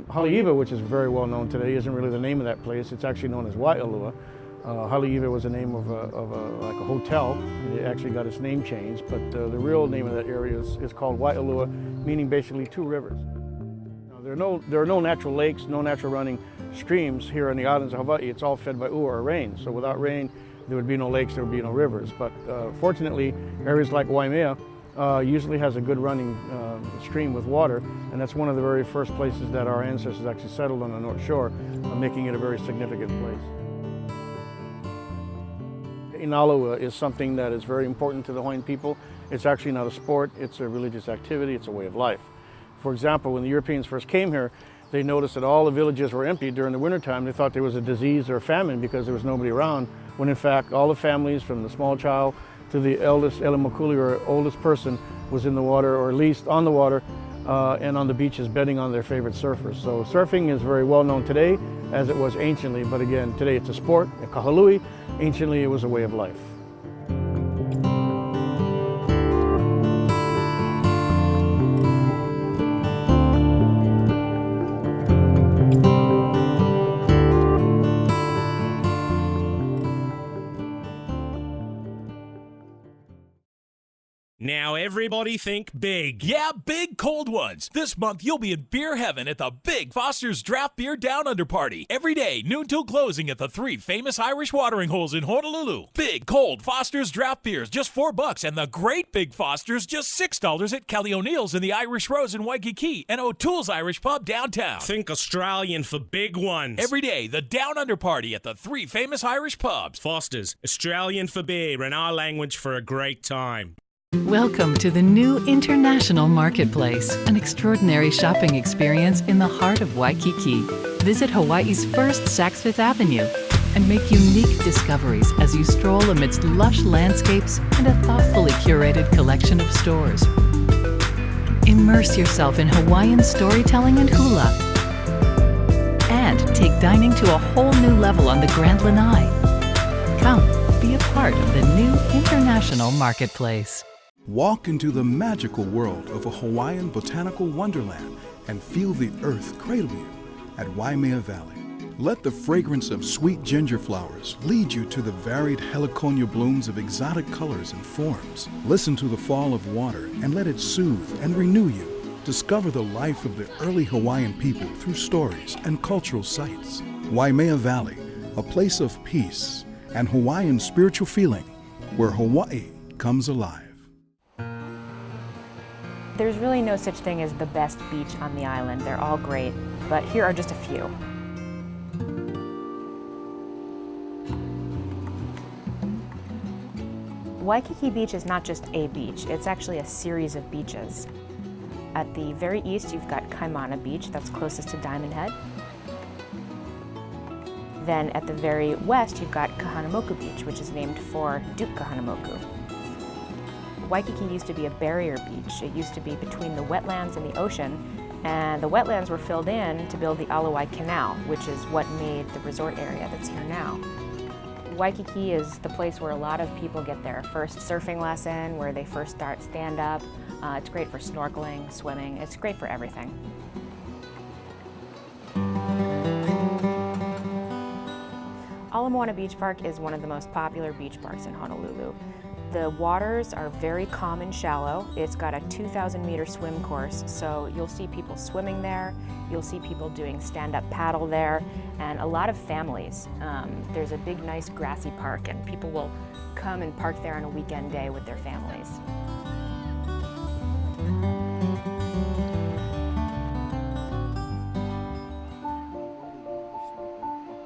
Haleiwa, which is very well known today, isn't really the name of that place. It's actually known as Waialua. Haleiwa was the name of like a hotel. It actually got its name changed, but the real name of that area is called Waialua, meaning basically 2 rivers. Now, There are no natural lakes, no natural running streams here in the islands of Hawaii. It's all fed by ua or rain. So without rain, there would be no lakes, there would be no rivers. But fortunately, areas like Waimea usually has a good running stream with water, and that's one of the very first places that our ancestors actually settled on the North Shore, making it a very significant place. Inalua is something that is very important to the Hawaiian people. It's actually not a sport, it's a religious activity, it's a way of life. For example, when the Europeans first came here, they noticed that all the villages were empty during the wintertime. They thought there was a disease or a famine because there was nobody around, when in fact all the families, from the small child to the eldest elemakuli or oldest person, was in the water, or at least on the water and on the beaches betting on their favorite surfers. So surfing is very well known today as it was anciently, but again, today it's a sport, a kahalui. Anciently it was a way of life. Now everybody think big. Yeah, big cold ones. This month you'll be in beer heaven at the Big Foster's Draft Beer Down Under Party. Every day, noon till closing at the 3 famous Irish watering holes in Honolulu. Big cold Foster's Draft Beers, just $4, and the great Big Foster's, just $6 at Kelly O'Neill's in the Irish Rose in Waikiki and O'Toole's Irish Pub downtown. Think Australian for big ones. Every day, the Down Under Party at the 3 famous Irish pubs. Foster's, Australian for beer in our language for a great time. Welcome to the new International Marketplace, an extraordinary shopping experience in the heart of Waikiki. Visit Hawaii's first Saks Fifth Avenue and make unique discoveries as you stroll amidst lush landscapes and a thoughtfully curated collection of stores. Immerse yourself in Hawaiian storytelling and hula, and take dining to a whole new level on the Grand Lanai. Come, be a part of the new International Marketplace. Walk into the magical world of a Hawaiian botanical wonderland and feel the earth cradle you at Waimea Valley. Let the fragrance of sweet ginger flowers lead you to the varied heliconia blooms of exotic colors and forms. Listen to the fall of water and let it soothe and renew you. Discover the life of the early Hawaiian people through stories and cultural sites. Waimea Valley, a place of peace and Hawaiian spiritual feeling, where Hawaii comes alive. There's really no such thing as the best beach on the island. They're all great, but here are just a few. Waikiki Beach is not just a beach, it's actually a series of beaches. At the very east, you've got Kaimana Beach, that's closest to Diamond Head. Then at the very west, you've got Kahanamoku Beach, which is named for Duke Kahanamoku. Waikiki used to be a barrier beach. It used to be between the wetlands and the ocean, and the wetlands were filled in to build the Alawai Canal, which is what made the resort area that's here now. Waikiki is the place where a lot of people get their first surfing lesson, where they first start stand-up. It's great for snorkeling, swimming, it's great for everything. Ala Moana Beach Park is one of the most popular beach parks in Honolulu. The waters are very calm and shallow. It's got a 2,000-meter swim course, so you'll see people swimming there, you'll see people doing stand-up paddle there, and a lot of families. There's a big, nice grassy park, and people will come and park there on a weekend day with their families.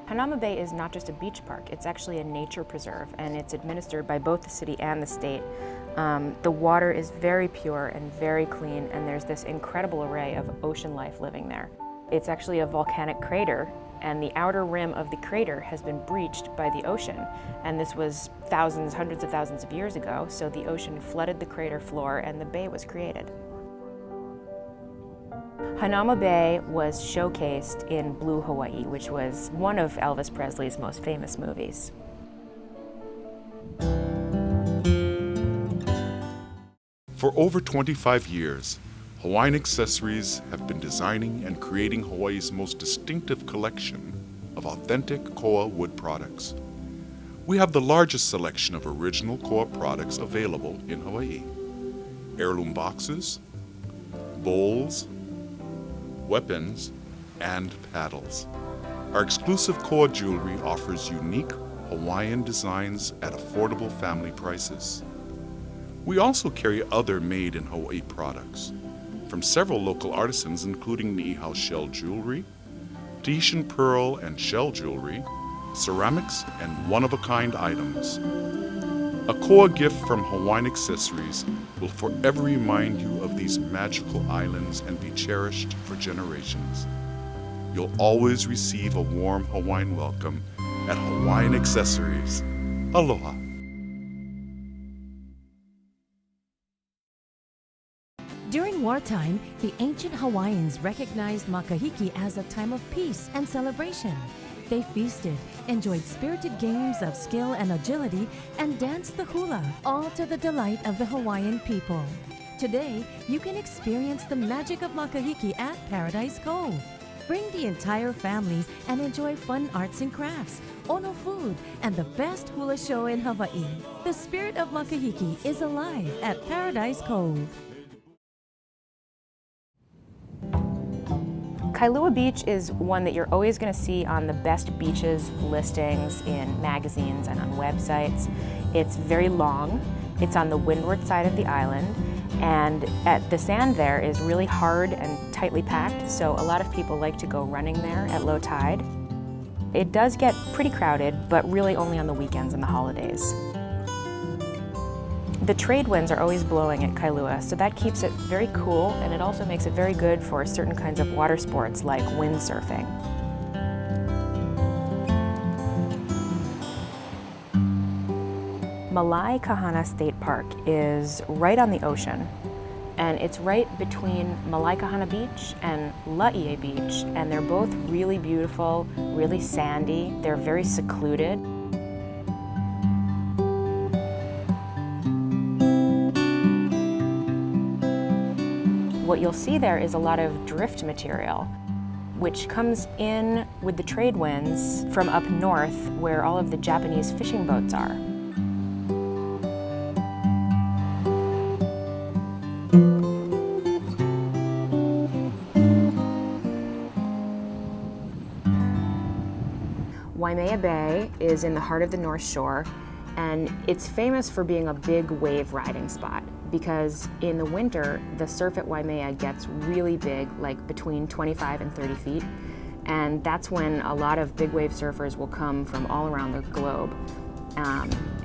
Hanauma Bay is not just a beach park, it's actually a nature preserve, and it's administered by both the city and the state. The water is very pure and very clean, and there's this incredible array of ocean life living there. It's actually a volcanic crater, and the outer rim of the crater has been breached by the ocean. And this was thousands, hundreds of thousands of years ago, so the ocean flooded the crater floor and the bay was created. Hanauma Bay was showcased in Blue Hawaii, which was one of Elvis Presley's most famous movies. For over 25 years, Hawaiian Accessories have been designing and creating Hawaii's most distinctive collection of authentic koa wood products. We have the largest selection of original koa products available in Hawaii. Heirloom boxes, bowls, weapons, and paddles. Our exclusive koa jewelry offers unique Hawaiian designs at affordable family prices. We also carry other made in Hawaii products from several local artisans, including Niihau shell jewelry, Tahitian pearl and shell jewelry, ceramics, and one-of-a-kind items. A koa gift from Hawaiian Accessories will forever remind you of these magical islands and be cherished for generations. You'll always receive a warm Hawaiian welcome at Hawaiian Accessories. Aloha. During wartime, the ancient Hawaiians recognized Makahiki as a time of peace and celebration. They feasted, enjoyed spirited games of skill and agility, and danced the hula, all to the delight of the Hawaiian people. Today, you can experience the magic of Makahiki at Paradise Cove. Bring the entire family and enjoy fun arts and crafts, ono food, and the best hula show in Hawaii. The spirit of Makahiki is alive at Paradise Cove. Kailua Beach is one that you're always going to see on the best beaches listings in magazines and on websites. It's very long. It's on the windward side of the island, and the sand there is really hard and tightly packed, so a lot of people like to go running there at low tide. It does get pretty crowded, but really only on the weekends and the holidays. The trade winds are always blowing at Kailua, so that keeps it very cool, and it also makes it very good for certain kinds of water sports like windsurfing. Malai Kahana State Park is right on the ocean, and it's right between Malai Kahana Beach and Laie Beach, and they're both really beautiful, really sandy. They're very secluded. What you'll see there is a lot of drift material, which comes in with the trade winds from up north where all of the Japanese fishing boats are. Waimea Bay is in the heart of the North Shore, and it's famous for being a big wave riding spot because in the winter, the surf at Waimea gets really big, like between 25 and 30 feet, and that's when a lot of big wave surfers will come from all around the globe.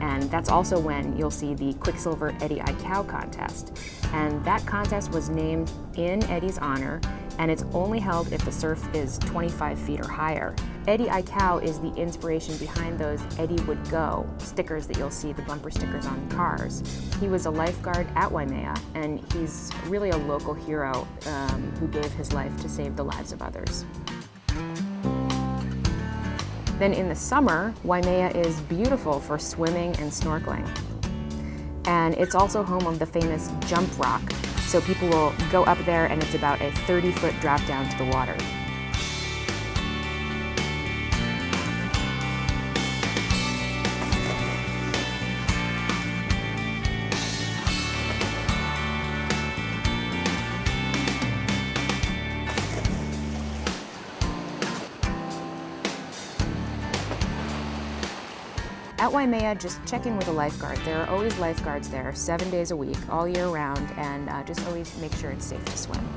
And that's also when you'll see the Quicksilver Eddie Aikau contest. And that contest was named in Eddie's honor, and it's only held if the surf is 25 feet or higher. Eddie Aikau is the inspiration behind those Eddie Would Go stickers that you'll see, the bumper stickers on cars. He was a lifeguard at Waimea, and he's really a local hero who gave his life to save the lives of others. Then in the summer, Waimea is beautiful for swimming and snorkeling. And it's also home of the famous Jump Rock. So people will go up there and it's about a 30-foot drop down to the water. At Waimea, just check in with a lifeguard. There are always lifeguards there, 7 days a week, all year round, and just always make sure it's safe to swim.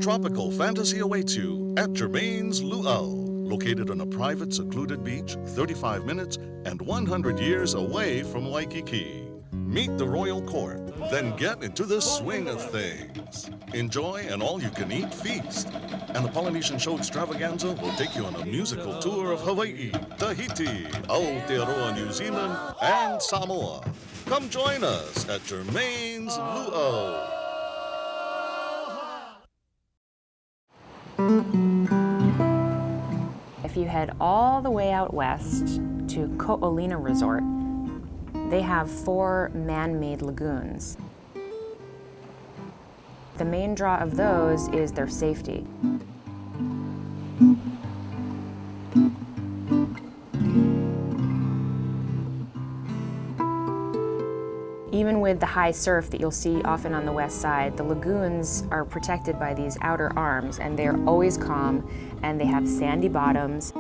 tropical fantasy awaits you at Germain's Luau, located on a private, secluded beach 35 minutes and 100 years away from Waikiki. Meet the royal court, then get into the swing of things. Enjoy an all-you-can-eat feast. And the Polynesian Show Extravaganza will take you on a musical tour of Hawaii, Tahiti, Aotearoa, New Zealand, and Samoa. Come join us at Germain's Luau. If you head all the way out west to Ko'olina Resort, they have 4 man-made lagoons. The main draw of those is their safety. Even with the high surf that you'll see often on the west side, the lagoons are protected by these outer arms, and they're always calm, and they have sandy bottoms.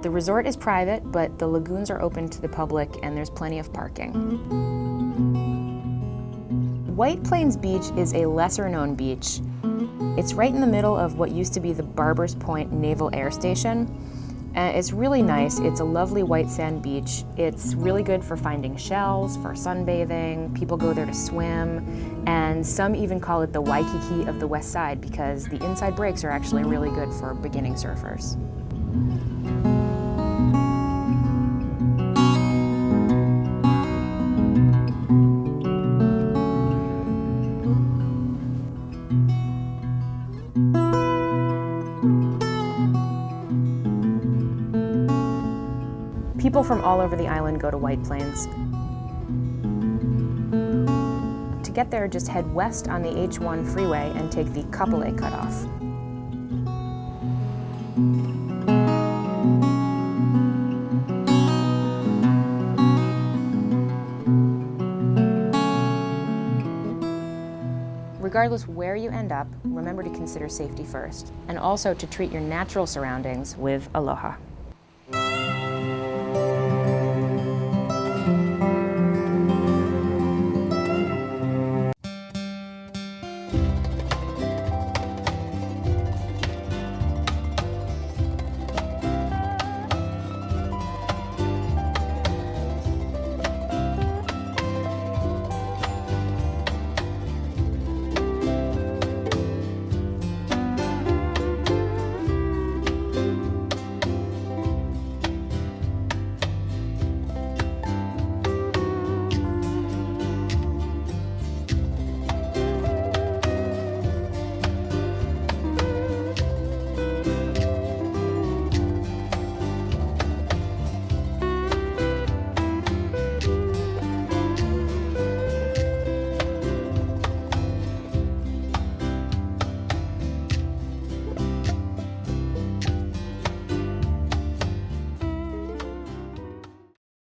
The resort is private, but the lagoons are open to the public, and there's plenty of parking. White Plains Beach is a lesser-known beach. It's right in the middle of what used to be the Barbers Point Naval Air Station. It's really nice. It's a lovely white sand beach. It's really good for finding shells, for sunbathing. People go there to swim, and some even call it the Waikiki of the West Side because the inside breaks are actually really good for beginning surfers. People from all over the island go to White Plains. To get there, just head west on the H1 freeway and take the Kapolei cutoff. Regardless where you end up, remember to consider safety first, and also to treat your natural surroundings with aloha.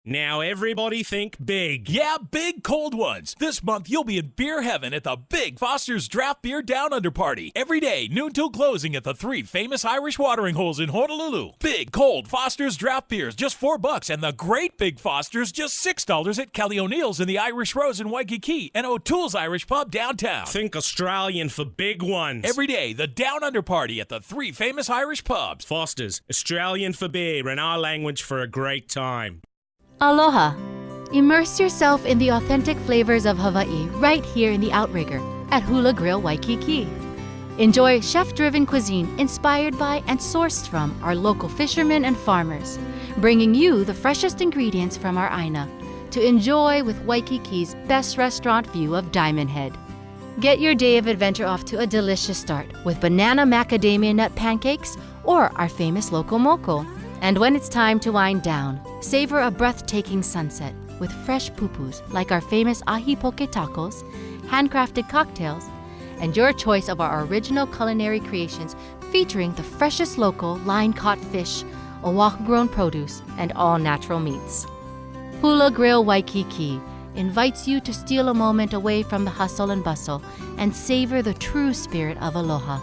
Now everybody think big. Yeah, big cold ones. This month you'll be in beer heaven at the Big Foster's Draft Beer Down Under Party. Every day, noon till closing at the 3 famous Irish watering holes in Honolulu. Big, cold Foster's Draft Beers, just $4, and the great Big Foster's, just $6 at Kelly O'Neill's in the Irish Rose in Waikiki and O'Toole's Irish Pub downtown. Think Australian for big ones. Every day, the Down Under Party at the 3 famous Irish pubs. Foster's, Australian for beer in our language for a great time. Aloha! Immerse yourself in the authentic flavors of Hawaii right here in the Outrigger at Hula Grill Waikiki. Enjoy chef-driven cuisine inspired by and sourced from our local fishermen and farmers, bringing you the freshest ingredients from our Aina to enjoy with Waikiki's best restaurant view of Diamond Head. Get your day of adventure off to a delicious start with banana macadamia nut pancakes or our famous local moko. And when it's time to wind down, savor a breathtaking sunset with fresh pupus like our famous ahi poke tacos, handcrafted cocktails, and your choice of our original culinary creations featuring the freshest local line-caught fish, Oahu-grown produce, and all-natural meats. Hula Grill Waikiki invites you to steal a moment away from the hustle and bustle and savor the true spirit of aloha.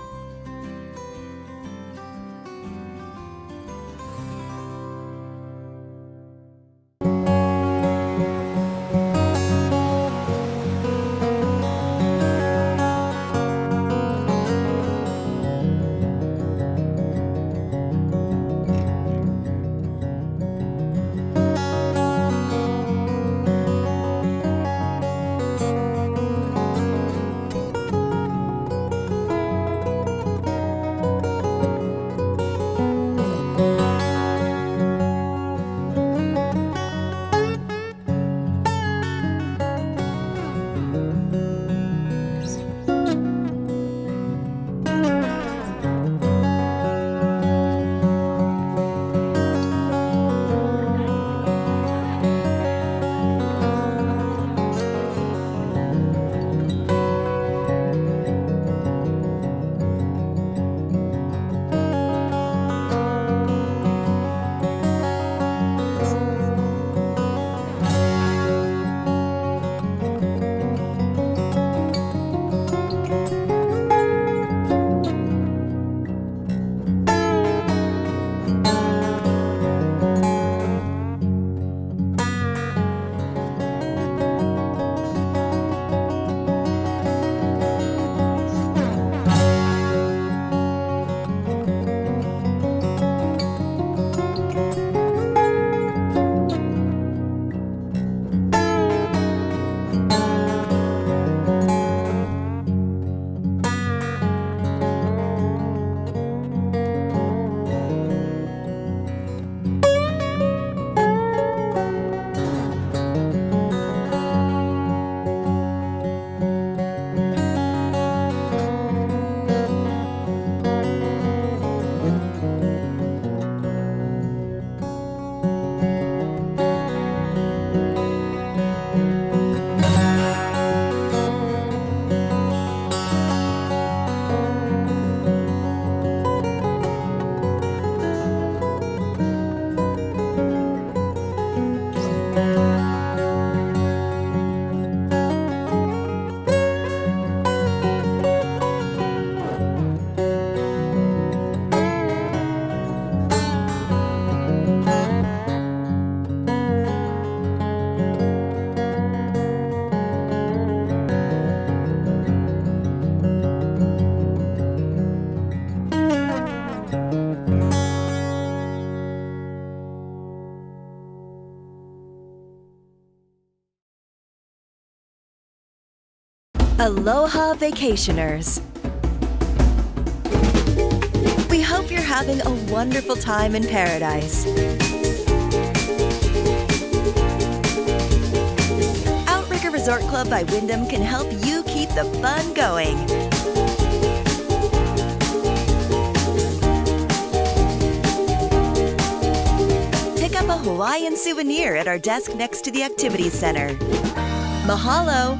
Aloha vacationers. We hope you're having a wonderful time in paradise. Outrigger Resort Club by Wyndham can help you keep the fun going. Pick up a Hawaiian souvenir at our desk next to the Activities Center. Mahalo!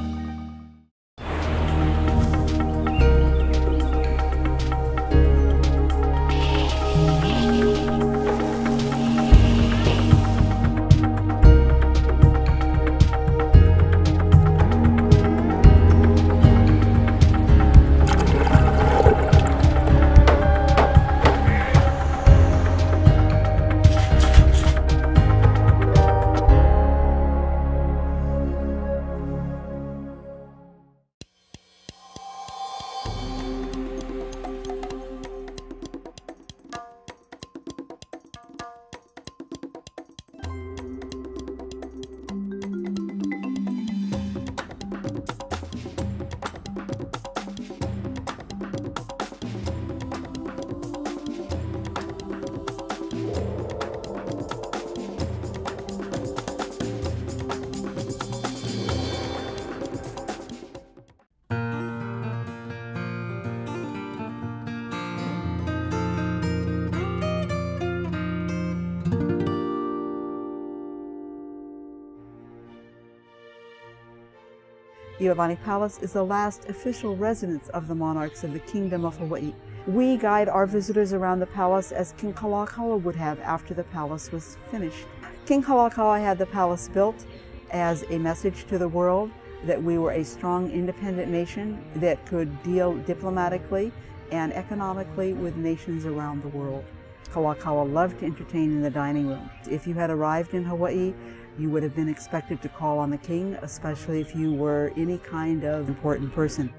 Iolani Palace is the last official residence of the monarchs of the Kingdom of Hawaii. We guide our visitors around the palace as King Kalakaua would have after the palace was finished. King Kalakaua had the palace built as a message to the world that we were a strong, independent nation that could deal diplomatically and economically with nations around the world. Kalakaua loved to entertain in the dining room. If you had arrived in Hawaii, you would have been expected to call on the king, especially if you were any kind of important person.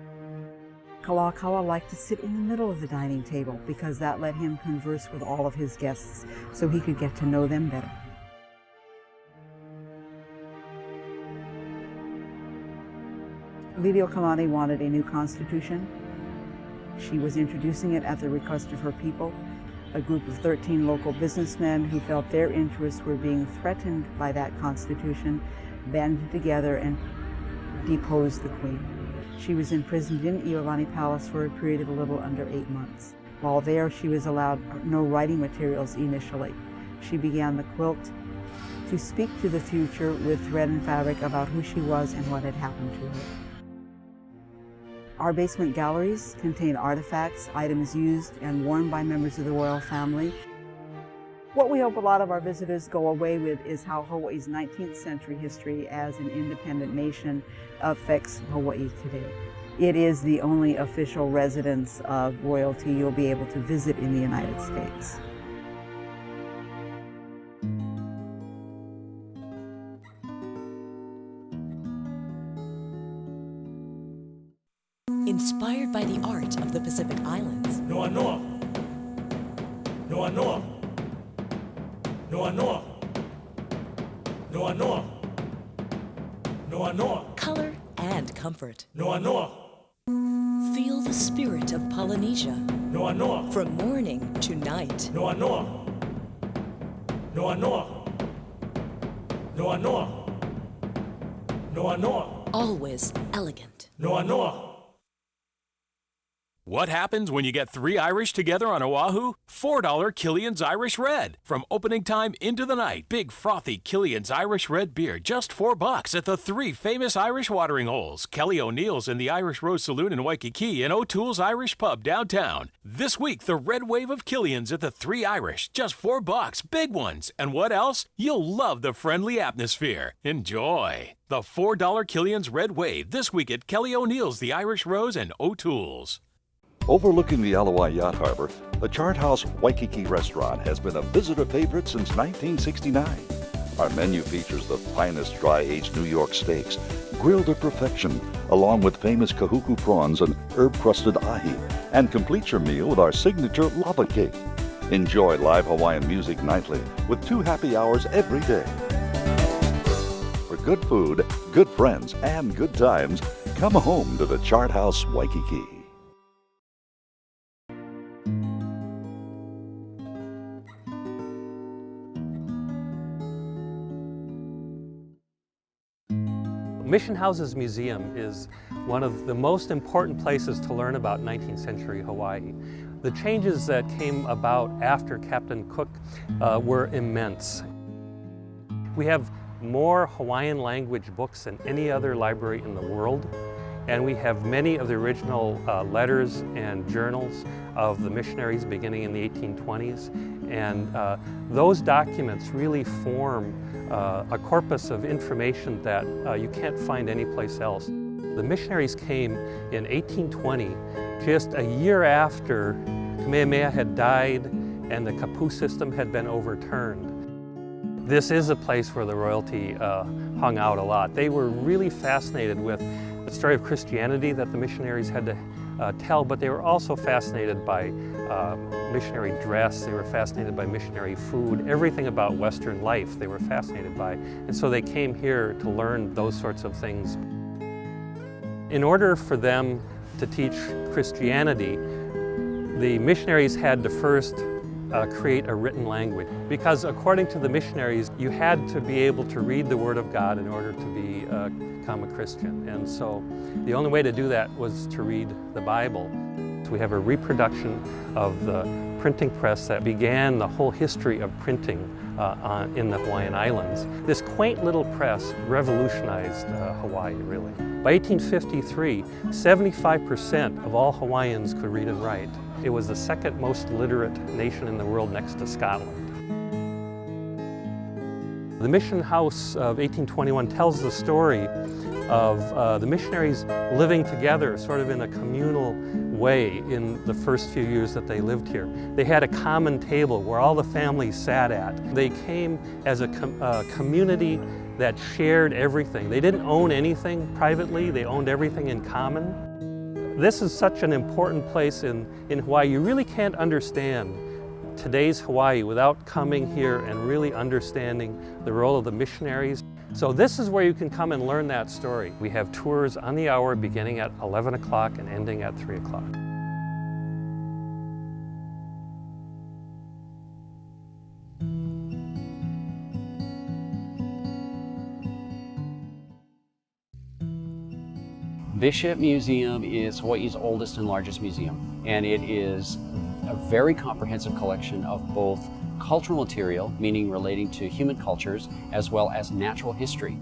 Kalakaua liked to sit in the middle of the dining table because that let him converse with all of his guests so he could get to know them better. Liliuokalani wanted a new constitution. She was introducing it at the request of her people. A group of 13 local businessmen who felt their interests were being threatened by that constitution banded together and deposed the queen. She was imprisoned in Iolani Palace for a period of a little under 8 months. While there, she was allowed no writing materials initially. She began the quilt to speak to the future with thread and fabric about who she was and what had happened to her. Our basement galleries contain artifacts, items used and worn by members of the royal family. What we hope a lot of our visitors go away with is how Hawaii's 19th century history as an independent nation affects Hawaii today. It is the only official residence of royalty you'll be able to visit in the United States. Inspired by the art of the Pacific Islands. Noa noa. Noa noa. Noa noa. Noa noa. Noa noa. Color and comfort. Noa noa. Feel the spirit of Polynesia. Noa noa. From morning to night. Noa noa. Noa noa. Noa noa. Noa noa. Always elegant. Noa noa. What happens when you get 3 Irish together on Oahu? $4 Killian's Irish Red. From opening time into the night, big frothy Killian's Irish Red beer, just $4 at the 3 famous Irish watering holes. Kelly O'Neill's in the Irish Rose Saloon in Waikiki and O'Toole's Irish Pub downtown. This week, the red wave of Killian's at the 3 Irish, just $4, big ones. And what else? You'll love the friendly atmosphere. Enjoy. The $4 Killian's Red Wave this week at Kelly O'Neill's, the Irish Rose, and O'Toole's. Overlooking the Ala Yacht Harbor, the Chart House Waikiki restaurant has been a visitor favorite since 1969. Our menu features the finest dry-aged New York steaks, grilled to perfection, along with famous kahuku prawns and herb-crusted ahi, and complete your meal with our signature lava cake. Enjoy live Hawaiian music nightly with 2 happy hours every day. For good food, good friends, and good times, come home to the Chart House Waikiki. Mission Houses Museum is one of the most important places to learn about 19th century Hawaii. The changes that came about after Captain Cook were immense. We have more Hawaiian language books than any other library in the world, and we have many of the original letters and journals of the missionaries beginning in the 1820s, and those documents really form a corpus of information that you can't find anyplace else. The missionaries came in 1820, just a year after Kamehameha had died and the Kapu system had been overturned. This is a place where the royalty hung out a lot. They were really fascinated with the story of Christianity that the missionaries had to tell, but they were also fascinated by missionary dress, they were fascinated by missionary food, everything about Western life they were fascinated by. And so they came here to learn those sorts of things. In order for them to teach Christianity, the missionaries had to first create a written language, because according to the missionaries, you had to be able to read the Word of God in order to become a Christian. And so the only way to do that was to read the Bible. So we have a reproduction of the printing press that began the whole history of printing in the Hawaiian Islands. This quaint little press revolutionized Hawaii, really. By 1853, 75% of all Hawaiians could read and write. It was the second most literate nation in the world next to Scotland. The Mission House of 1821 tells the story of the missionaries living together sort of in a communal way in the first few years that they lived here. They had a common table where all the families sat at. They came as a community that shared everything. They didn't own anything privately, they owned everything in common. This is such an important place in Hawaii. You really can't understand today's Hawaii without coming here and really understanding the role of the missionaries. So this is where you can come and learn that story. We have tours on the hour beginning at 11 o'clock and ending at 3 o'clock. Bishop Museum is Hawaii's oldest and largest museum, and it is a very comprehensive collection of both cultural material, meaning relating to human cultures, as well as natural history.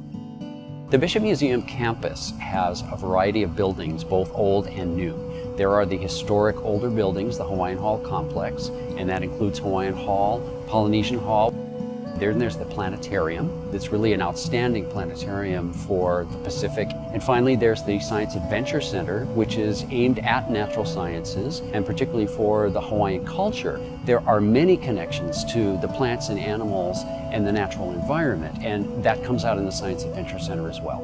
The Bishop Museum campus has a variety of buildings, both old and new. There are the historic older buildings, the Hawaiian Hall complex, and that includes Hawaiian Hall, Polynesian Hall. Then there's the planetarium. It's really an outstanding planetarium for the Pacific. And finally, there's the Science Adventure Center, which is aimed at natural sciences, and particularly for the Hawaiian culture. There are many connections to the plants and animals and the natural environment, and that comes out in the Science Adventure Center as well.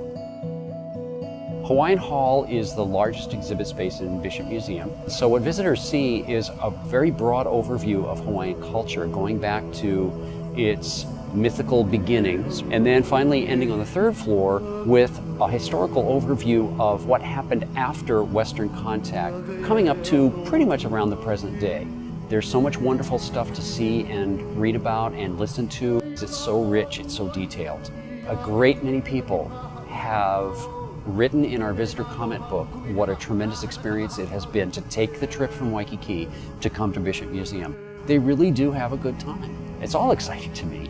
Hawaiian Hall is the largest exhibit space in Bishop Museum. So what visitors see is a very broad overview of Hawaiian culture, going back to its mythical beginnings, and then finally ending on the third floor with a historical overview of what happened after Western contact, coming up to pretty much around the present day. There's so much wonderful stuff to see and read about and listen to. It's so rich, it's so detailed. A great many people have written in our visitor comment book what a tremendous experience it has been to take the trip from Waikiki to come to Bishop Museum. They really do have a good time. It's all exciting to me.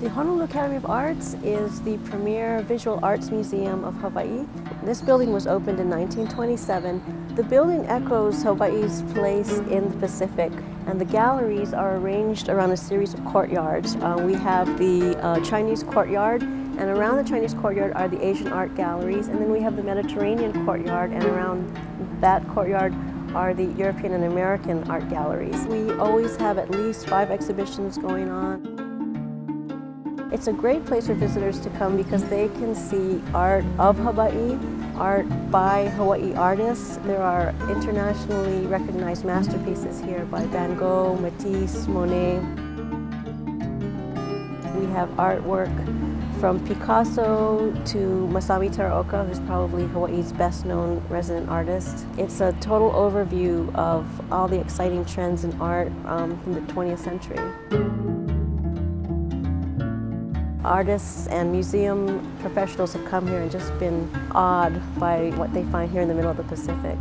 The Honolulu Academy of Arts is the premier visual arts museum of Hawaii. This building was opened in 1927. The building echoes Hawaii's place in the Pacific, and the galleries are arranged around a series of courtyards. We have the Chinese courtyard, and around the Chinese courtyard are the Asian art galleries, and then we have the Mediterranean courtyard, and around that courtyard are the European and American art galleries. We always have at least 5 exhibitions going on. It's a great place for visitors to come because they can see art of Hawaii, art by Hawaii artists. There are internationally recognized masterpieces here by Van Gogh, Matisse, Monet. have artwork from Picasso to Masami Teraoka, who's probably Hawaii's best-known resident artist. It's a total overview of all the exciting trends in art from the 20th century. Artists and museum professionals have come here and just been awed by what they find here in the middle of the Pacific.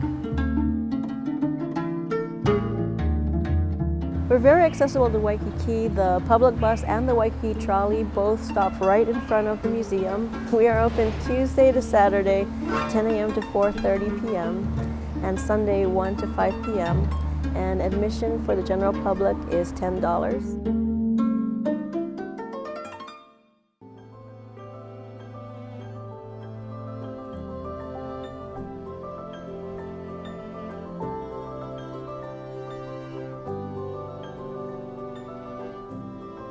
We're very accessible to Waikiki. The public bus and the Waikiki trolley both stop right in front of the museum. We are open Tuesday to Saturday, 10 a.m. to 4:30 p.m. and Sunday 1 to 5 p.m. And admission for the general public is $10.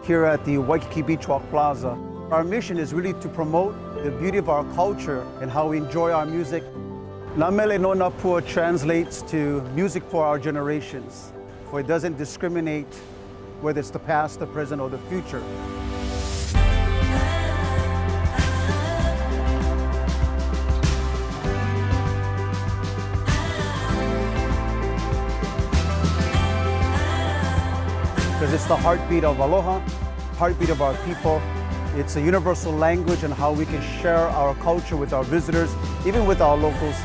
Here at the Waikiki Beach Walk Plaza, our mission is really to promote the beauty of our culture and how we enjoy our music. Namele no Napua translates to music for our generations, for it doesn't discriminate whether it's the past, the present, or the future. Because it's the heartbeat of aloha, heartbeat of our people. It's a universal language and how we can share our culture with our visitors, even with our locals.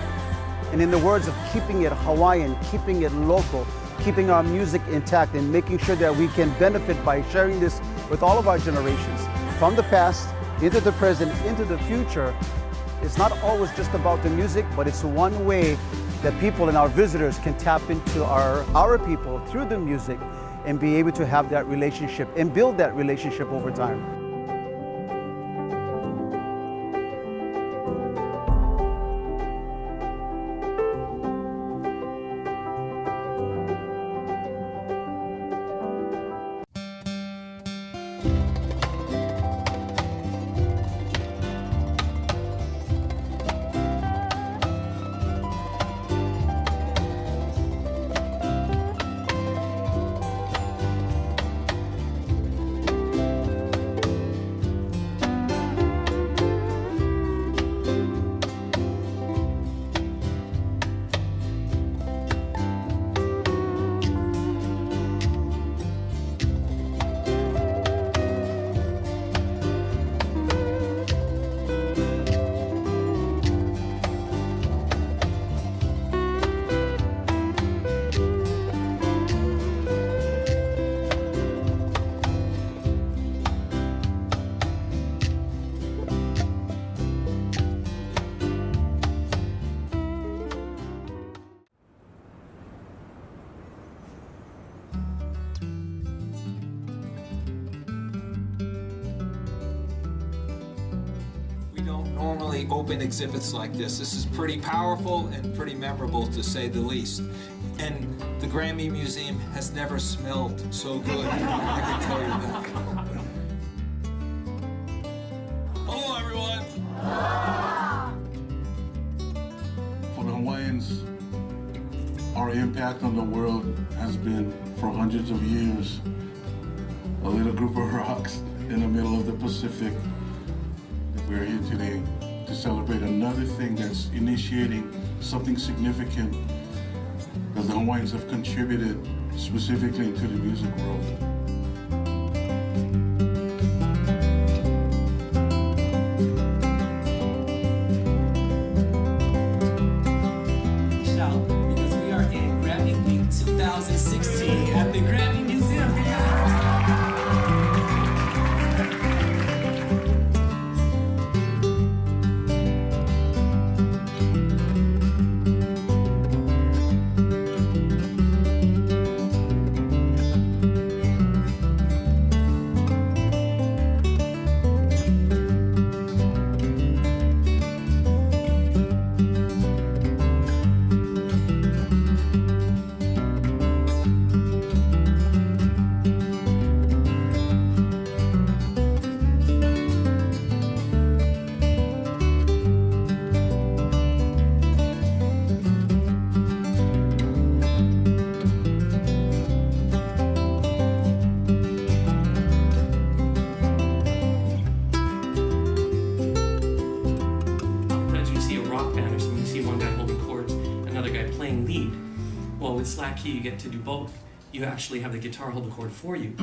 And in the words of keeping it Hawaiian, keeping it local, keeping our music intact and making sure that we can benefit by sharing this with all of our generations, from the past, into the present, into the future. It's not always just about the music, but it's one way that people and our visitors can tap into our people through the music and be able to have that relationship and build that relationship over time. Normally open exhibits like this. This is pretty powerful and pretty memorable, to say the least. And the Grammy Museum has never smelled so good, I can tell you that. Hello, everyone. For the Hawaiians, our impact on the world has been, for hundreds of years, a little group of rocks in the middle of the Pacific. We're here today to celebrate another thing that's initiating something significant that the Hawaiians have contributed specifically to the music world. Because we are in Grammy Week 2016 at the Grammy Museum. Well, with slack key, you get to do both. You actually have the guitar hold the chord for you.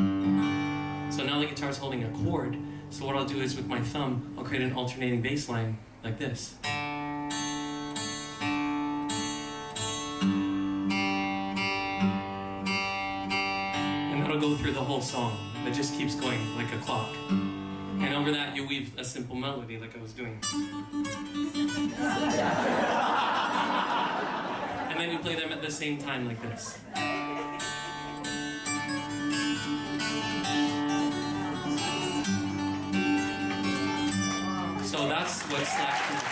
So now the guitar's holding a chord. So what I'll do is with my thumb, I'll create an alternating bass line like this. And that'll go through the whole song. It just keeps going like a clock. And over that, you weave a simple melody like I was doing. And then we play them at the same time like this. So that's what slack is.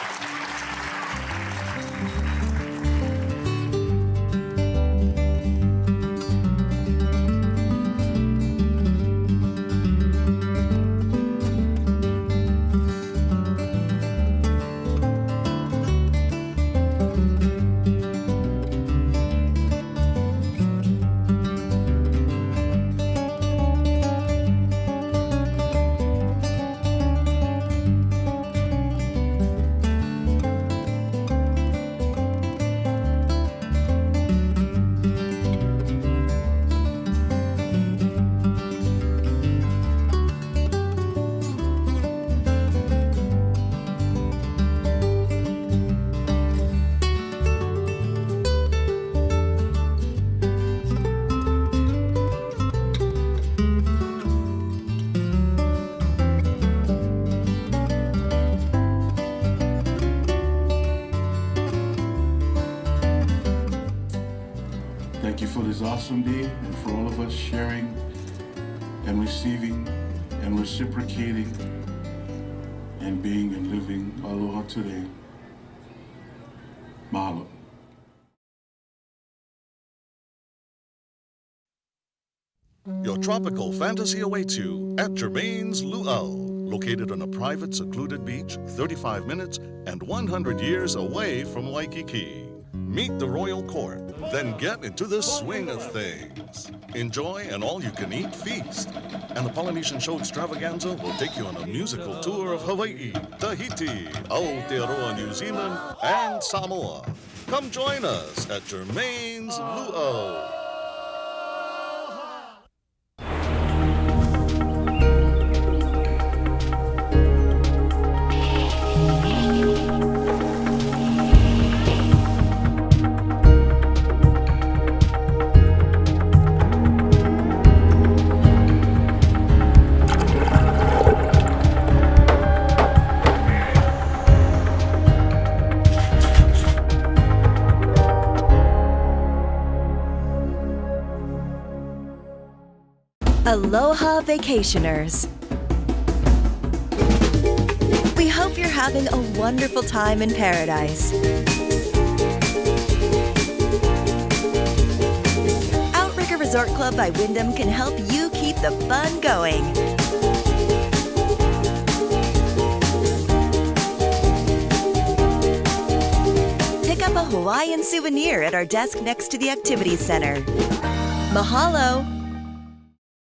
Thank you for this awesome day and for all of us sharing and receiving and reciprocating and being and living aloha today. Mahalo. Your tropical fantasy awaits you at Germain's Luau, located on a private, secluded beach 35 minutes and 100 years away from Waikiki. Meet the royal court, then get into the swing of things. Enjoy an all-you-can-eat feast. And the Polynesian Show Extravaganza will take you on a musical tour of Hawaii, Tahiti, Aotearoa, New Zealand, and Samoa. Come join us at Germain's Luau. Aloha vacationers! We hope you're having a wonderful time in paradise. Outrigger Resort Club by Wyndham can help you keep the fun going. Pick up a Hawaiian souvenir at our desk next to the Activities Center. Mahalo!